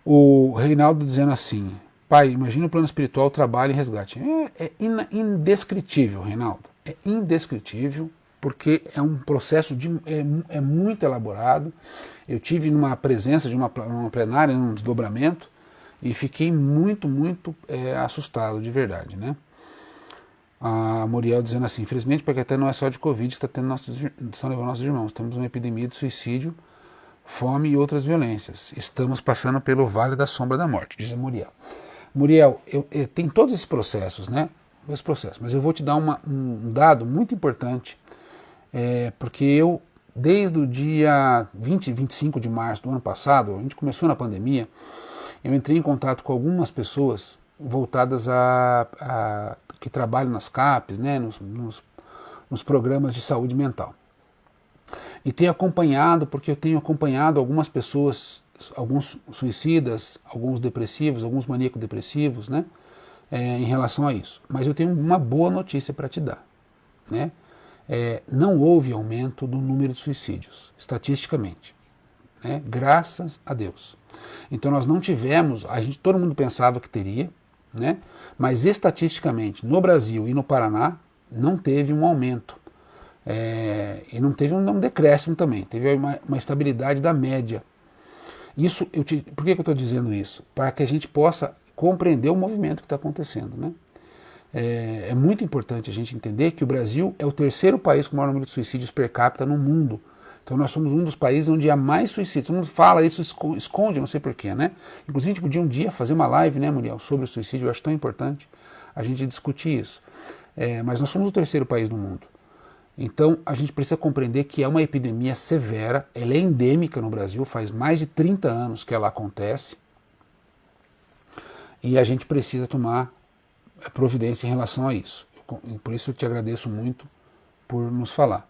O Reinaldo dizendo assim: pai, imagina o plano espiritual, trabalho e resgate. É indescritível, Reinaldo. É indescritível, porque é um processo é muito elaborado. Eu tive numa presença de uma plenária, num desdobramento, e fiquei muito assustado, de verdade, né? A Muriel dizendo assim: infelizmente, Paquetá não é só de Covid, estão levando nossos irmãos. Temos uma epidemia de suicídio, fome e outras violências. Estamos passando pelo vale da sombra da morte, diz a Muriel. Muriel, tem todos esses processos, né? Esse processo, mas eu vou te dar um dado muito importante, porque eu, desde o dia 25 de março do ano passado, a gente começou na pandemia, eu entrei em contato com algumas pessoas voltadas que trabalham nas CAPs, né, nos programas de saúde mental. E tenho acompanhado, porque eu tenho acompanhado algumas pessoas, alguns suicidas, alguns depressivos, alguns maníaco-depressivos, né, em relação a isso. Mas eu tenho uma boa notícia para te dar, né? Não houve aumento do número de suicídios, estatisticamente, né? Graças a Deus. Então nós não tivemos, todo mundo pensava que teria, né? Mas estatisticamente no Brasil e no Paraná não teve um aumento. E não teve um decréscimo também, teve uma estabilidade da média. Isso, por que eu estou dizendo isso? Para que a gente possa compreender o movimento que está acontecendo, né? É muito importante a gente entender que o Brasil é o terceiro país com o maior número de suicídios per capita no mundo. Então nós somos um dos países onde há mais suicídios. Todo mundo fala isso, esconde, não sei porquê, né? Inclusive a gente podia um dia fazer uma live, né, Muriel, sobre o suicídio. Eu acho tão importante a gente discutir isso. Mas nós somos o terceiro país do mundo. Então a gente precisa compreender que é uma epidemia severa, ela é endêmica no Brasil, faz mais de 30 anos que ela acontece. E a gente precisa tomar providência em relação a isso. Por isso eu te agradeço muito por nos falar.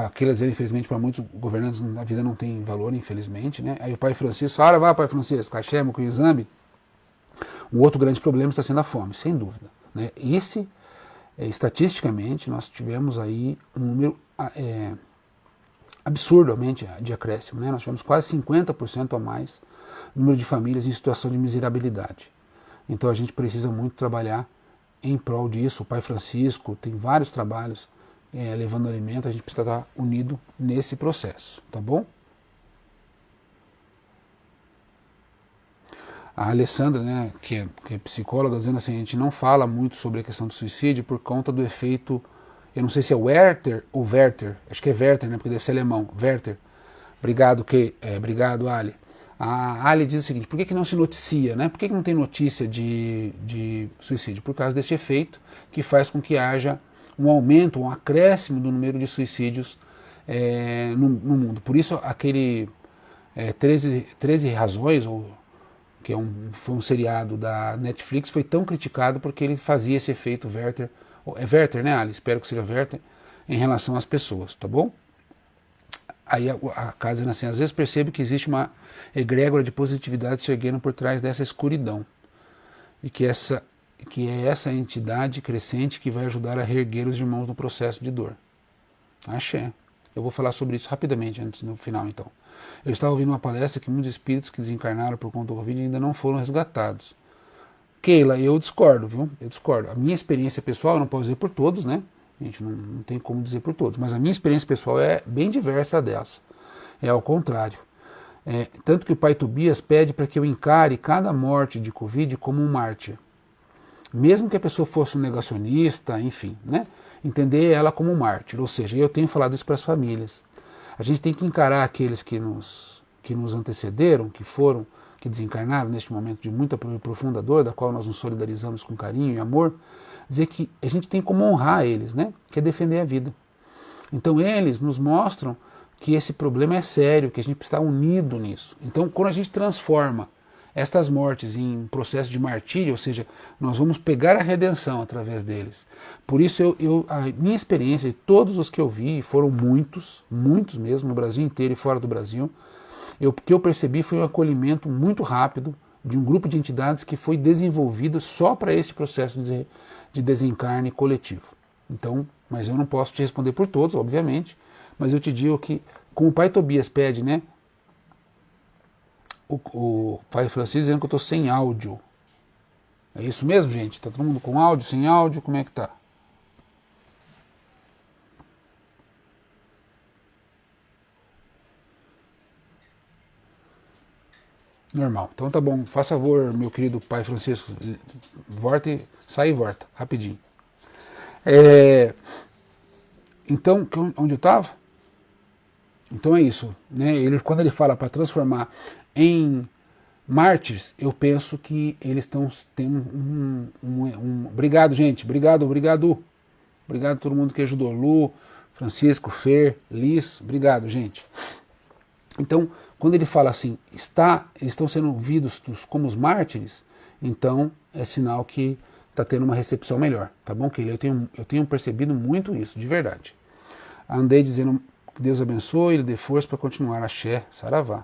Aquilo dizer, infelizmente, para muitos governantes a vida não tem valor, infelizmente, né? Aí o pai Francisco, vai, pai Francisco, Caché, Mucuyuzambi. Um outro grande problema está sendo a fome, sem dúvida, né? Estatisticamente, nós tivemos aí um número absurdamente de acréscimo, né? Nós tivemos quase 50% a mais número de famílias em situação de miserabilidade. Então a gente precisa muito trabalhar em prol disso. O pai Francisco tem vários trabalhos levando alimento, a gente precisa estar unido nesse processo, tá bom? A Alessandra, né, que é psicóloga, dizendo assim: a gente não fala muito sobre a questão do suicídio por conta do efeito, eu não sei se é Werther ou Werther, acho que é Werther, né, porque deve ser alemão, Werther. Obrigado, Ali. A Ali diz o seguinte: por que não se noticia, né? Por que não tem notícia de suicídio? Por causa desse efeito que faz com que haja um aumento, um acréscimo do número de suicídios no mundo. Por isso aquele 13 razões, que foi um seriado da Netflix, foi tão criticado porque ele fazia esse efeito Werther. É Werther, né, Ali? Espero que seja Werther, em relação às pessoas, tá bom? Aí a casa, assim, às vezes percebe que existe uma egrégora de positividade se erguendo por trás dessa escuridão. E que é essa entidade crescente que vai ajudar a reerguer os irmãos no processo de dor. Axé. Eu vou falar sobre isso rapidamente, antes no final, então. Eu estava ouvindo uma palestra que muitos espíritos que desencarnaram por conta do Covid ainda não foram resgatados. Keila, eu discordo, viu? Eu discordo. A minha experiência pessoal, eu não posso dizer por todos, né? A gente não tem como dizer por todos, mas a minha experiência pessoal é bem diversa dessa. É ao contrário. Tanto que o pai Tobias pede para que eu encare cada morte de Covid como um mártir. Mesmo que a pessoa fosse um negacionista, enfim, né? Entender ela como um mártir. Ou seja, eu tenho falado isso para as famílias. A gente tem que encarar aqueles que nos antecederam, que desencarnaram neste momento de muita profunda dor, da qual nós nos solidarizamos com carinho e amor, dizer que a gente tem como honrar eles, né? Que é defender a vida. Então eles nos mostram que esse problema é sério, que a gente precisa estar unido nisso. Então quando a gente transforma estas mortes em um processo de martírio, ou seja, nós vamos pegar a redenção através deles. Por isso a minha experiência, e todos os que eu vi, foram muitos, muitos mesmo, no Brasil inteiro e fora do Brasil, o que eu percebi foi um acolhimento muito rápido de um grupo de entidades que foi desenvolvido só para este processo de desencarne coletivo. Então, mas eu não posso te responder por todos, obviamente, mas eu te digo que, como o pai Tobias pede, né, o pai Francisco dizendo que eu estou sem áudio. É isso mesmo, gente? Está todo mundo com áudio, sem áudio? Como é que tá? Normal. Então tá bom. Faça favor, meu querido pai Francisco, volta e sai e volta, rapidinho. Então, onde eu estava? Então é isso, né? Quando ele fala para transformar em mártires, eu penso que eles têm obrigado, gente, obrigado a todo mundo que ajudou, Lu, Francisco, Liz, obrigado, gente. Então, quando ele fala assim, eles estão sendo vistos como os mártires, então é sinal que está tendo uma recepção melhor, tá bom? Eu tenho percebido muito isso, de verdade. Andei dizendo que Deus abençoe, Ele dê força para continuar, axé, saravá.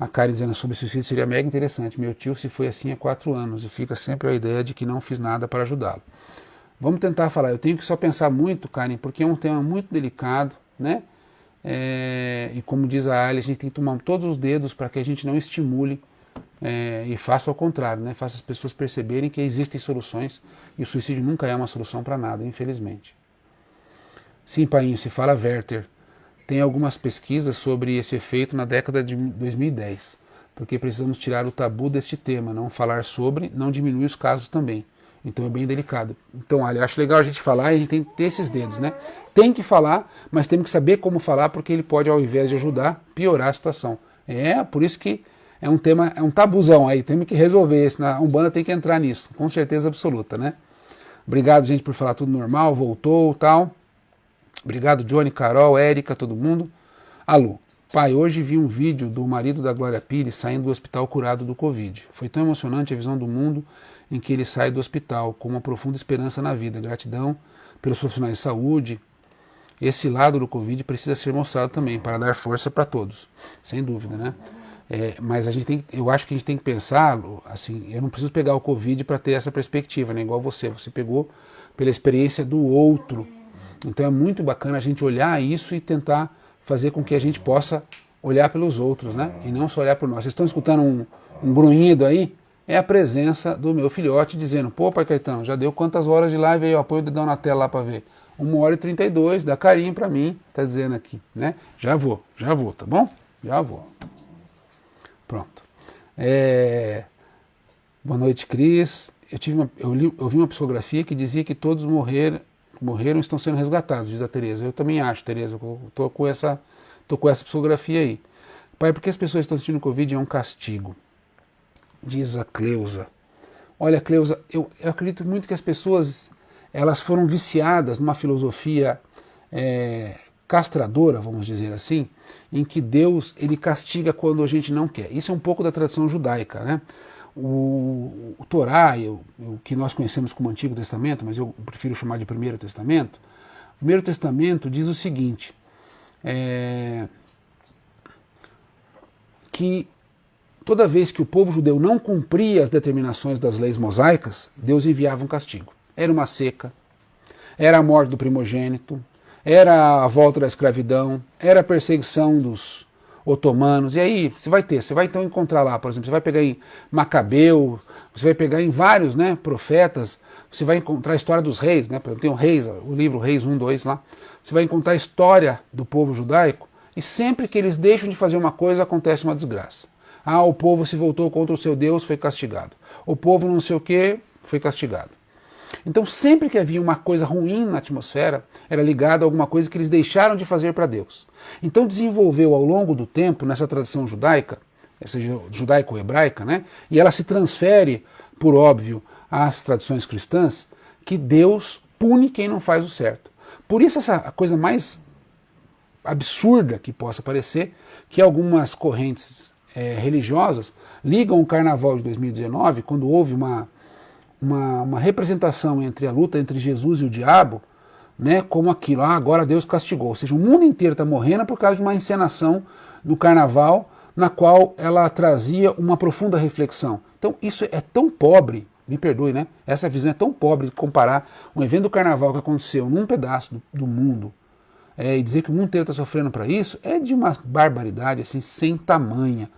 A Karen dizendo sobre suicídio seria mega interessante. Meu tio se foi assim há 4 anos e fica sempre a ideia de que não fiz nada para ajudá-lo. Vamos tentar falar. Eu tenho que só pensar muito, Karen, porque é um tema muito delicado, né? E como diz a Ali, a gente tem que tomar todos os dedos para que a gente não estimule e faça ao contrário, né? Faça as pessoas perceberem que existem soluções e o suicídio nunca é uma solução para nada, infelizmente. Sim, painho, se fala Werther. Tem algumas pesquisas sobre esse efeito na década de 2010, porque precisamos tirar o tabu deste tema, não falar sobre, não diminui os casos também. Então é bem delicado. Então, olha, eu acho legal a gente falar e a gente tem que ter esses dedos, né? Tem que falar, mas temos que saber como falar, porque ele pode, ao invés de ajudar, piorar a situação. Por isso que é um tema, é um tabuzão aí, temos que resolver isso. A Umbanda tem que entrar nisso, com certeza absoluta, né? Obrigado, gente, por falar tudo normal, voltou, tal. Obrigado, Johnny, Carol, Érica, todo mundo. Alô, pai, hoje vi um vídeo do marido da Glória Pires saindo do hospital curado do Covid. Foi tão emocionante a visão do mundo em que ele sai do hospital, com uma profunda esperança na vida. Gratidão pelos profissionais de saúde. Esse lado do Covid precisa ser mostrado também, para dar força para todos, sem dúvida, né? Mas eu acho que a gente tem que pensar, assim, eu não preciso pegar o Covid para ter essa perspectiva, né? Igual você pegou pela experiência do outro. Então é muito bacana a gente olhar isso e tentar fazer com que a gente possa olhar pelos outros, né? E não só olhar por nós. Vocês estão escutando um grunhido aí? É a presença do meu filhote dizendo, pô, pai Caetano, já deu quantas horas de live aí, ó, põe o dedão na tela lá para ver. 1h32, dá carinho para mim, tá dizendo aqui, né? Já vou, tá bom? Já vou. Pronto. Boa noite, Cris. Eu vi uma psicografia que dizia que todos morreram e estão sendo resgatados, diz a Tereza. Eu também acho, Tereza, eu tô com essa psicografia aí. Pai, por que as pessoas estão sentindo Covid é um castigo? Diz a Cleusa. Olha, Cleusa, eu acredito muito que as pessoas elas foram viciadas numa filosofia castradora, vamos dizer assim, em que Deus ele castiga quando a gente não quer. Isso é um pouco da tradição judaica, né? O Torá, o que nós conhecemos como Antigo Testamento, mas eu prefiro chamar de Primeiro Testamento. O Primeiro Testamento diz o seguinte, que toda vez que o povo judeu não cumpria as determinações das leis mosaicas, Deus enviava um castigo. Era uma seca, era a morte do primogênito, era a volta da escravidão, era a perseguição dos otomanos. E aí você vai então encontrar lá, por exemplo, você vai pegar em Macabeu, você vai pegar em vários, né, profetas, você vai encontrar a história dos reis, né? Por exemplo, tem o livro Reis 1, 2 lá. Você vai encontrar a história do povo judaico e sempre que eles deixam de fazer uma coisa acontece uma desgraça. O povo se voltou contra o seu Deus, foi castigado. O povo não sei o que, foi castigado. Então sempre que havia uma coisa ruim na atmosfera, era ligado a alguma coisa que eles deixaram de fazer para Deus. Então desenvolveu ao longo do tempo, nessa tradição judaica, essa judaico-hebraica, né? E ela se transfere, por óbvio, às tradições cristãs, que Deus pune quem não faz o certo. Por isso essa coisa mais absurda que possa parecer, que algumas correntes religiosas ligam o carnaval de 2019, quando houve uma representação entre a luta entre Jesus e o diabo, né, como aquilo, agora Deus castigou. Ou seja, o mundo inteiro está morrendo por causa de uma encenação do carnaval, na qual ela trazia uma profunda reflexão. Então isso é tão pobre, me perdoe, né? Essa visão é tão pobre de comparar um evento do carnaval que aconteceu num pedaço do mundo, e dizer que o mundo inteiro está sofrendo para isso, é de uma barbaridade assim, sem tamanha.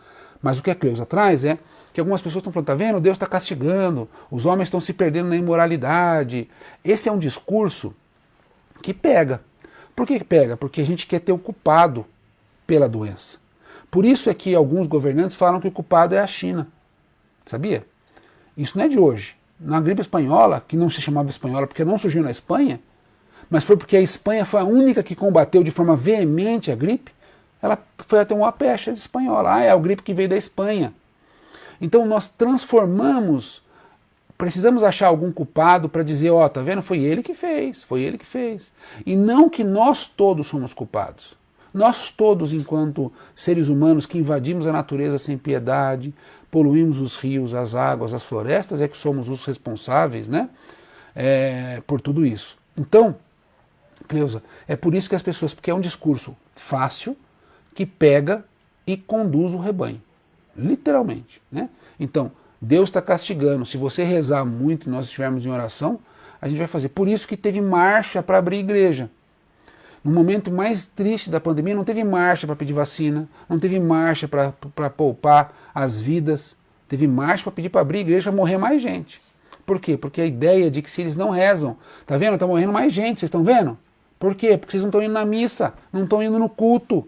Mas o que a Cleusa traz é que algumas pessoas estão falando, tá vendo, Deus está castigando, os homens estão se perdendo na imoralidade. Esse é um discurso que pega. Por que pega? Porque a gente quer ter o culpado pela doença. Por isso é que alguns governantes falam que o culpado é a China. Sabia? Isso não é de hoje. Na gripe espanhola, que não se chamava espanhola porque não surgiu na Espanha, mas foi porque a Espanha foi a única que combateu de forma veemente a gripe, ela foi até uma peste espanhola. É a gripe que veio da Espanha. Então nós transformamos, precisamos achar algum culpado para dizer, tá vendo, foi ele que fez, foi ele que fez. E não que nós todos somos culpados. Nós todos, enquanto seres humanos que invadimos a natureza sem piedade, poluímos os rios, as águas, as florestas, é que somos os responsáveis, né, por tudo isso. Então, Cleusa, é por isso que as pessoas, porque é um discurso fácil, que pega e conduz o rebanho, literalmente, né? Então, Deus está castigando, se você rezar muito e nós estivermos em oração, a gente vai fazer. Por isso que teve marcha para abrir igreja. No momento mais triste da pandemia, não teve marcha para pedir vacina, não teve marcha para poupar as vidas, teve marcha para pedir para abrir igreja, para morrer mais gente. Por quê? Porque a ideia de que se eles não rezam, tá vendo? Está morrendo mais gente, vocês estão vendo? Por quê? Porque vocês não estão indo na missa, não estão indo no culto.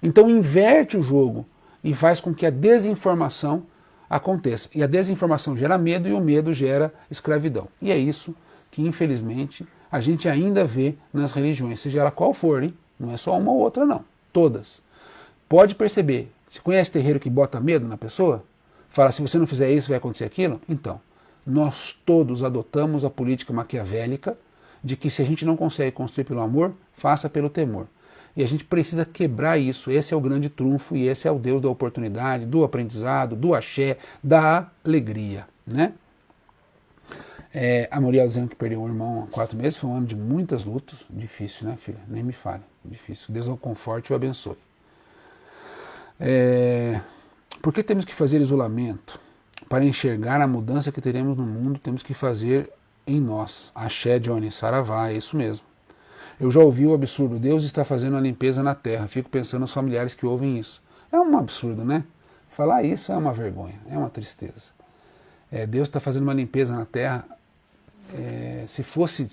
Então inverte o jogo e faz com que a desinformação aconteça. E a desinformação gera medo e o medo gera escravidão. E é isso que, infelizmente, a gente ainda vê nas religiões, seja ela qual for, hein? Não é só uma ou outra, não. Todas. Pode perceber. Você conhece terreiro que bota medo na pessoa? Fala, se você não fizer isso, vai acontecer aquilo? Então, nós todos adotamos a política maquiavélica de que se a gente não consegue construir pelo amor, faça pelo temor. E a gente precisa quebrar isso. Esse é o grande trunfo e esse é o Deus da oportunidade, do aprendizado, do axé, da alegria, né? A Muriel dizendo que perdeu um irmão há 4 meses, foi um ano de muitas lutas. Difícil, né, filha? Nem me fale. Difícil. Deus o conforte e o abençoe. Por que temos que fazer isolamento? Para enxergar a mudança que teremos no mundo, temos que fazer em nós. Axé, Johnny, Saravá, é isso mesmo. Eu já ouvi o absurdo, Deus está fazendo a limpeza na terra. Fico pensando nos familiares que ouvem isso. É um absurdo, né? Falar isso é uma vergonha, é uma tristeza. Deus está fazendo uma limpeza na terra. Se fosse...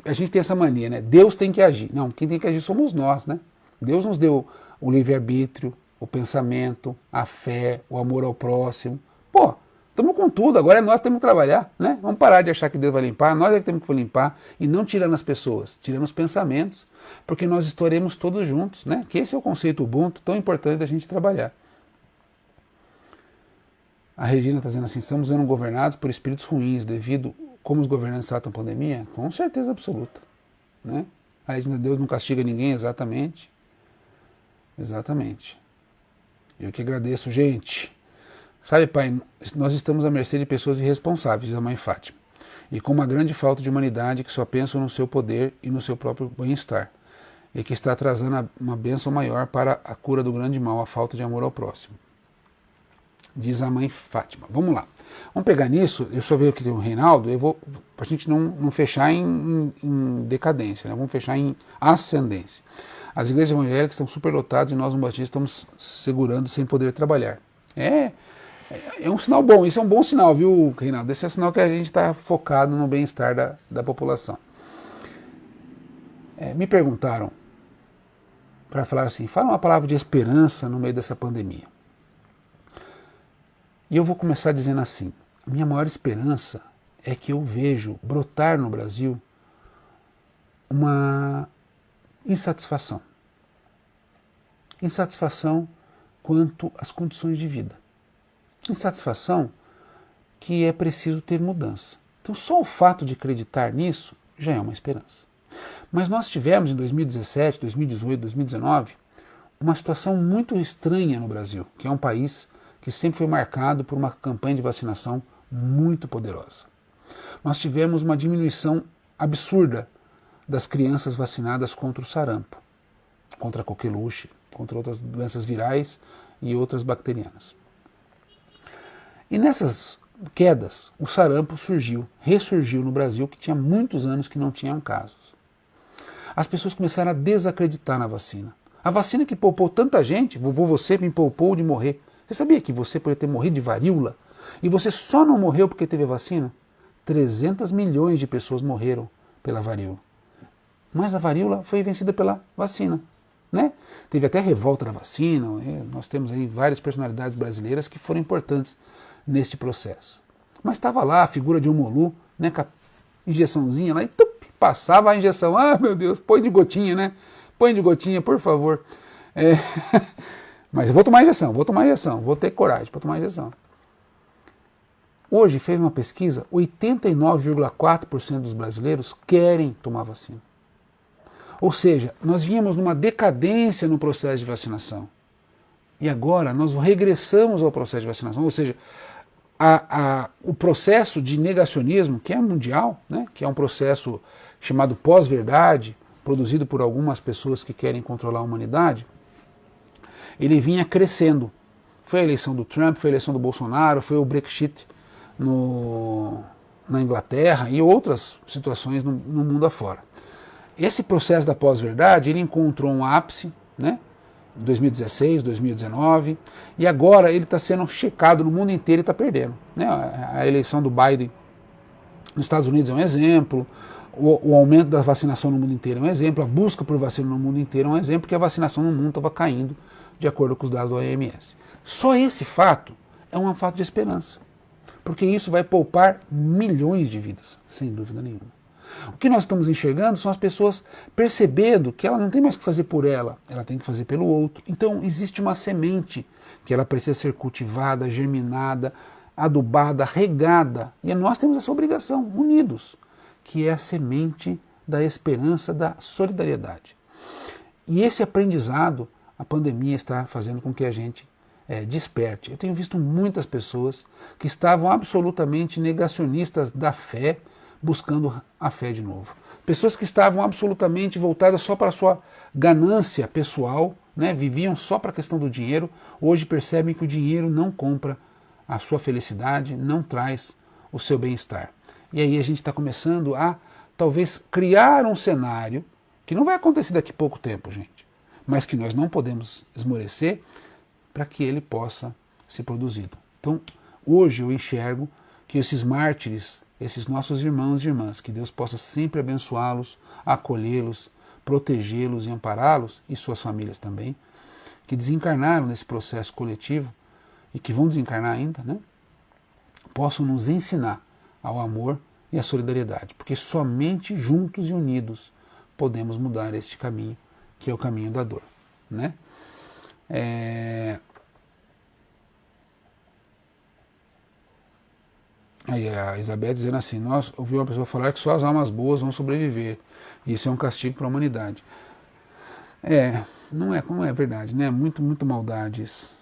a gente tem essa mania, né? Deus tem que agir. Não, quem tem que agir somos nós, né? Deus nos deu o livre-arbítrio, o pensamento, a fé, o amor ao próximo. Pô, estamos com tudo, agora é nós que temos que trabalhar, né? Vamos parar de achar que Deus vai limpar, nós é que temos que limpar, e não tirando as pessoas, tirando os pensamentos, porque nós estaremos todos juntos, né? Que esse é o conceito Ubuntu, tão importante da gente trabalhar. A Regina está dizendo assim, estamos sendo governados por espíritos ruins, devido como os governantes tratam a pandemia? Com certeza absoluta, né? A Regina, Deus não castiga ninguém, exatamente. Exatamente. Eu que agradeço, gente. Sabe, pai, nós estamos à mercê de pessoas irresponsáveis, diz a mãe Fátima, e com uma grande falta de humanidade que só pensam no seu poder e no seu próprio bem-estar, e que está atrasando uma bênção maior para a cura do grande mal, a falta de amor ao próximo. Diz a mãe Fátima. Vamos lá. Vamos pegar nisso, eu só vejo que tem o Reinaldo, para a gente não fechar em decadência, né? Vamos fechar em ascendência. As igrejas evangélicas estão superlotadas e nós, no batismo, estamos segurando sem poder trabalhar. É um sinal bom, isso é um bom sinal, viu, Reinaldo? Esse é o sinal que a gente está focado no bem-estar da população. Me perguntaram, para falar assim, fala uma palavra de esperança no meio dessa pandemia. E eu vou começar dizendo assim, a minha maior esperança é que eu vejo brotar no Brasil uma insatisfação. Insatisfação quanto às condições de vida. Insatisfação que é preciso ter mudança. Então só o fato de acreditar nisso já é uma esperança. Mas nós tivemos em 2017, 2018, 2019, uma situação muito estranha no Brasil, que é um país que sempre foi marcado por uma campanha de vacinação muito poderosa. Nós tivemos uma diminuição absurda das crianças vacinadas contra o sarampo, contra a coqueluche, contra outras doenças virais e outras bacterianas. E nessas quedas, o sarampo ressurgiu no Brasil, que tinha muitos anos que não tinham casos. As pessoas começaram a desacreditar na vacina. A vacina que poupou tanta gente, você me poupou de morrer. Você sabia que você poderia ter morrido de varíola? E você só não morreu porque teve a vacina? 300 milhões de pessoas morreram pela varíola. Mas a varíola foi vencida pela vacina. Né? Teve até revolta da vacina, nós temos aí várias personalidades brasileiras que foram importantes neste processo. Mas estava lá a figura de Omolu, né, com a injeçãozinha lá e passava a injeção. Ah, meu Deus, põe de gotinha, né? Põe de gotinha, por favor. Mas eu vou tomar injeção, vou ter coragem para tomar injeção. Hoje fez uma pesquisa, 89,4% dos brasileiros querem tomar vacina. Ou seja, nós vínhamos numa decadência no processo de vacinação. E agora nós regressamos ao processo de vacinação, ou seja, o processo de negacionismo, que é mundial, né, que é um processo chamado pós-verdade, produzido por algumas pessoas que querem controlar a humanidade, ele vinha crescendo. Foi a eleição do Trump, foi a eleição do Bolsonaro, foi o Brexit na Inglaterra e outras situações no mundo afora. Esse processo da pós-verdade, ele encontrou um ápice, né, em 2016, 2019, e agora ele está sendo checado no mundo inteiro e está perdendo. Né? A eleição do Biden nos Estados Unidos é um exemplo, o aumento da vacinação no mundo inteiro é um exemplo, a busca por vacina no mundo inteiro é um exemplo, porque a vacinação no mundo estava caindo, de acordo com os dados da OMS. Só esse fato é um fato de esperança, porque isso vai poupar milhões de vidas, sem dúvida nenhuma. O que nós estamos enxergando são as pessoas percebendo que ela não tem mais o que fazer por ela tem que fazer pelo outro. Então existe uma semente que ela precisa ser cultivada, germinada, adubada, regada. E nós temos essa obrigação, unidos, que é a semente da esperança, da solidariedade. E esse aprendizado, a pandemia está fazendo com que a gente desperte. Eu tenho visto muitas pessoas que estavam absolutamente negacionistas da fé, buscando a fé de novo. Pessoas que estavam absolutamente voltadas só para a sua ganância pessoal, né, viviam só para a questão do dinheiro, hoje percebem que o dinheiro não compra a sua felicidade, não traz o seu bem-estar. E aí a gente está começando a, talvez, criar um cenário, que não vai acontecer daqui a pouco tempo, gente, mas que nós não podemos esmorecer para que ele possa ser produzido. Então, hoje eu enxergo que esses mártires, esses nossos irmãos e irmãs, que Deus possa sempre abençoá-los, acolhê-los, protegê-los e ampará-los, e suas famílias também, que desencarnaram nesse processo coletivo e que vão desencarnar ainda, né, possam nos ensinar ao amor e à solidariedade, porque somente juntos e unidos podemos mudar este caminho, que é o caminho da dor. Né? Aí a Isabel dizendo assim, nós ouvimos uma pessoa falar que só as almas boas vão sobreviver. Isso é um castigo para a humanidade. Não é verdade, né? Muito maldade isso.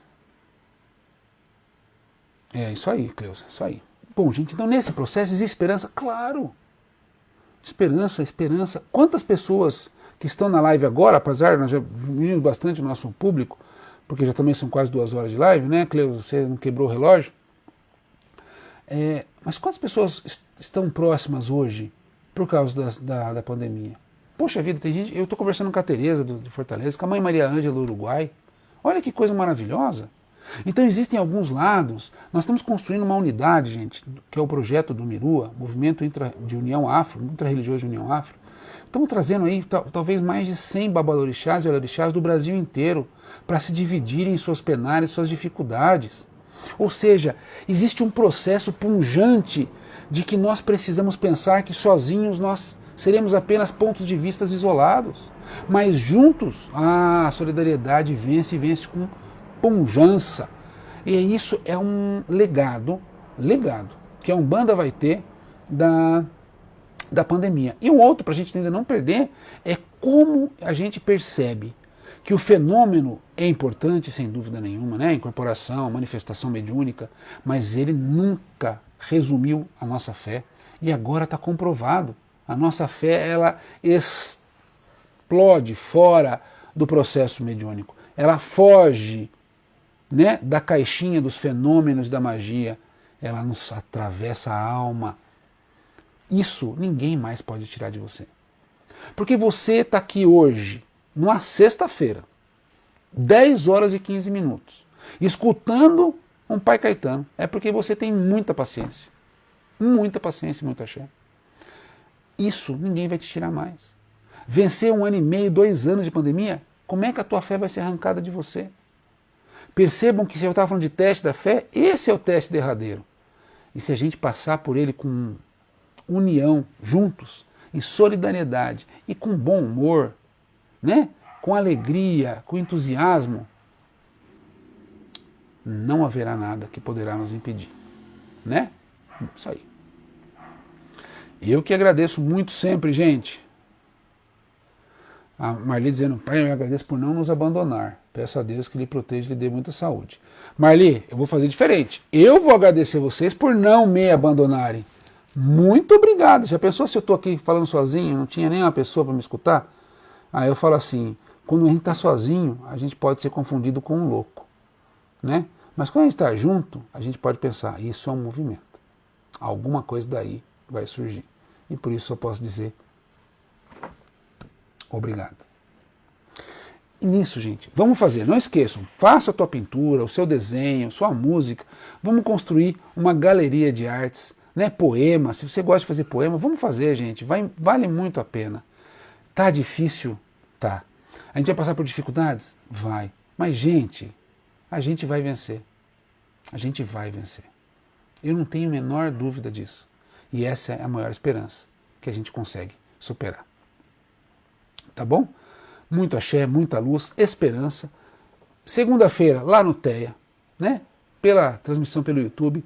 É isso aí, Cleusa, isso aí. Bom, gente, então nesse processo existe esperança? Claro! Esperança. Quantas pessoas que estão na live agora, apesar de nós já vimos bastante o nosso público, porque já também são quase 2 horas de live, né, Cleusa? Você não quebrou o relógio? Mas quantas pessoas estão próximas hoje por causa da pandemia? Poxa vida, tem gente... Eu estou conversando com a Tereza de Fortaleza, com a mãe Maria Ângela do Uruguai. Olha que coisa maravilhosa. Então existem alguns lados. Nós estamos construindo uma unidade, gente, que é o projeto do MIRUA, Movimento de União Afro, Intra-Religioso de União Afro. Estamos trazendo aí talvez mais de 100 babalorixás e orixás do Brasil inteiro para se dividirem em suas penárias, suas dificuldades. Ou seja, existe um processo pungente de que nós precisamos pensar que sozinhos nós seremos apenas pontos de vista isolados, mas juntos a solidariedade vence e vence com pujança. E isso é um legado que a Umbanda vai ter da pandemia. E o outro, para a gente ainda não perder, é como a gente percebe que o fenômeno é importante, sem dúvida nenhuma, né? Incorporação, manifestação mediúnica, mas ele nunca resumiu a nossa fé. E agora está comprovado. A nossa fé, ela explode fora do processo mediúnico. Ela foge, né, da caixinha dos fenômenos da magia. Ela nos atravessa a alma. Isso ninguém mais pode tirar de você. Porque você está aqui hoje, numa sexta-feira, 10 horas e 15 minutos, escutando um Pai Caetano. É porque você tem muita paciência. Muita paciência e muita axé. Isso ninguém vai te tirar mais. Vencer 1 ano e meio, 2 anos de pandemia, como é que a tua fé vai ser arrancada de você? Percebam que se eu estava falando de teste da fé, esse é o teste derradeiro. E se a gente passar por ele com união, juntos, em solidariedade e com bom humor, né? Com alegria, com entusiasmo, não haverá nada que poderá nos impedir, né? Isso aí. E eu que agradeço muito sempre, gente. A Marli dizendo, pai, eu agradeço por não nos abandonar. Peço a Deus que lhe proteja e lhe dê muita saúde. Marli, eu vou fazer diferente. Eu vou agradecer vocês por não me abandonarem. Muito obrigado. Já pensou se eu estou aqui falando sozinho, não tinha nenhuma pessoa para me escutar? Aí eu falo assim, quando a gente está sozinho, a gente pode ser confundido com um louco, né? Mas quando a gente está junto, a gente pode pensar, isso é um movimento. Alguma coisa daí vai surgir. E por isso eu posso dizer, obrigado. E nisso, gente, vamos fazer, não esqueçam, faça a tua pintura, o seu desenho, sua música, vamos construir uma galeria de artes, né? Poema, se você gosta de fazer poema, vamos fazer, gente, vale muito a pena. Tá difícil? Tá. A gente vai passar por dificuldades? Vai. Mas, gente, a gente vai vencer. A gente vai vencer. Eu não tenho a menor dúvida disso. E essa é a maior esperança que a gente consegue superar. Tá bom? Muito axé, muita luz, esperança. Segunda-feira, lá no TEA, né? Pela transmissão pelo YouTube.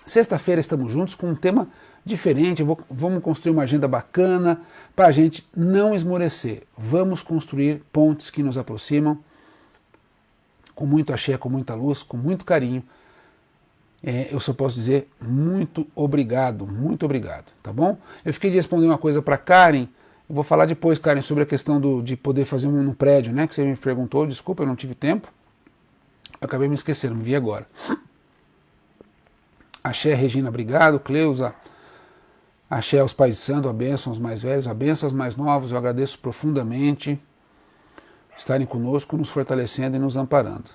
Sexta-feira estamos juntos com um tema diferente. Vamos construir uma agenda bacana para a gente não esmorecer. Vamos construir pontes que nos aproximam com muito axé, com muita luz, com muito carinho. Eu só posso dizer muito obrigado, tá bom? Eu fiquei de responder uma coisa para Karen. Eu vou falar depois, Karen, sobre a questão de poder fazer um no prédio, né? Que você me perguntou, desculpa, eu não tive tempo. Eu acabei me esquecendo, me vi agora. Axé, Regina, obrigado. Cleusa, axé aos pais de santo, a bênção aos mais velhos, a bênção aos mais novos. Eu agradeço profundamente estarem conosco, nos fortalecendo e nos amparando.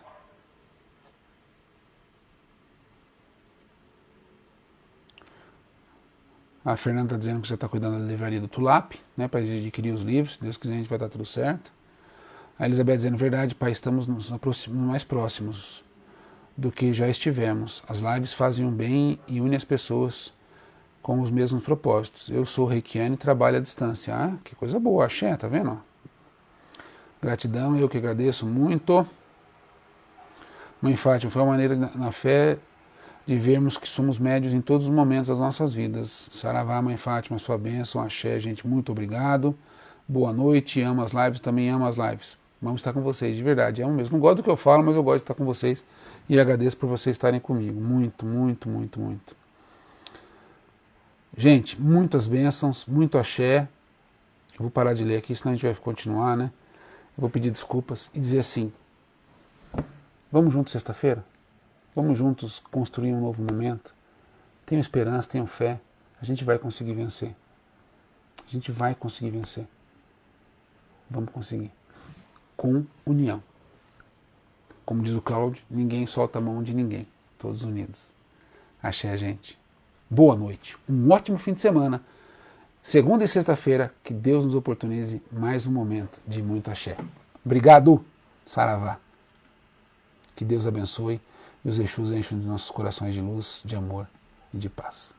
A Fernanda está dizendo que já está cuidando da livraria do Tulap, né, para adquirir os livros. Se Deus quiser, a gente vai dar tudo certo. A Elizabeth dizendo, verdade, pai, estamos nos mais próximos do que já estivemos. As lives fazem um bem e unem as pessoas com os mesmos propósitos. Eu sou reikiana e trabalho à distância. Ah, que coisa boa, axé, tá vendo? Gratidão, eu que agradeço muito. Mãe Fátima, foi uma maneira na fé de vermos que somos médios em todos os momentos das nossas vidas. Saravá, Mãe Fátima, sua bênção, axé, gente, muito obrigado. Boa noite, amo as lives, também amo as lives. Vamos estar com vocês, de verdade, amo mesmo. Não gosto do que eu falo, mas eu gosto de estar com vocês e agradeço por vocês estarem comigo. Muito, muito, muito, muito. Gente, muitas bênçãos, muito axé. Eu vou parar de ler aqui, senão a gente vai continuar, né? Eu vou pedir desculpas e dizer assim, vamos juntos sexta-feira? Vamos juntos construir um novo momento? Tenham esperança, tenham fé. A gente vai conseguir vencer. A gente vai conseguir vencer. Vamos conseguir. Com união. Como diz o Cláudio, ninguém solta a mão de ninguém. Todos unidos. Axé, gente. Boa noite. Um ótimo fim de semana. Segunda e sexta-feira, que Deus nos oportunize mais um momento de muito axé. Obrigado, Saravá. Que Deus abençoe e os Exus enchem os nossos corações de luz, de amor e de paz.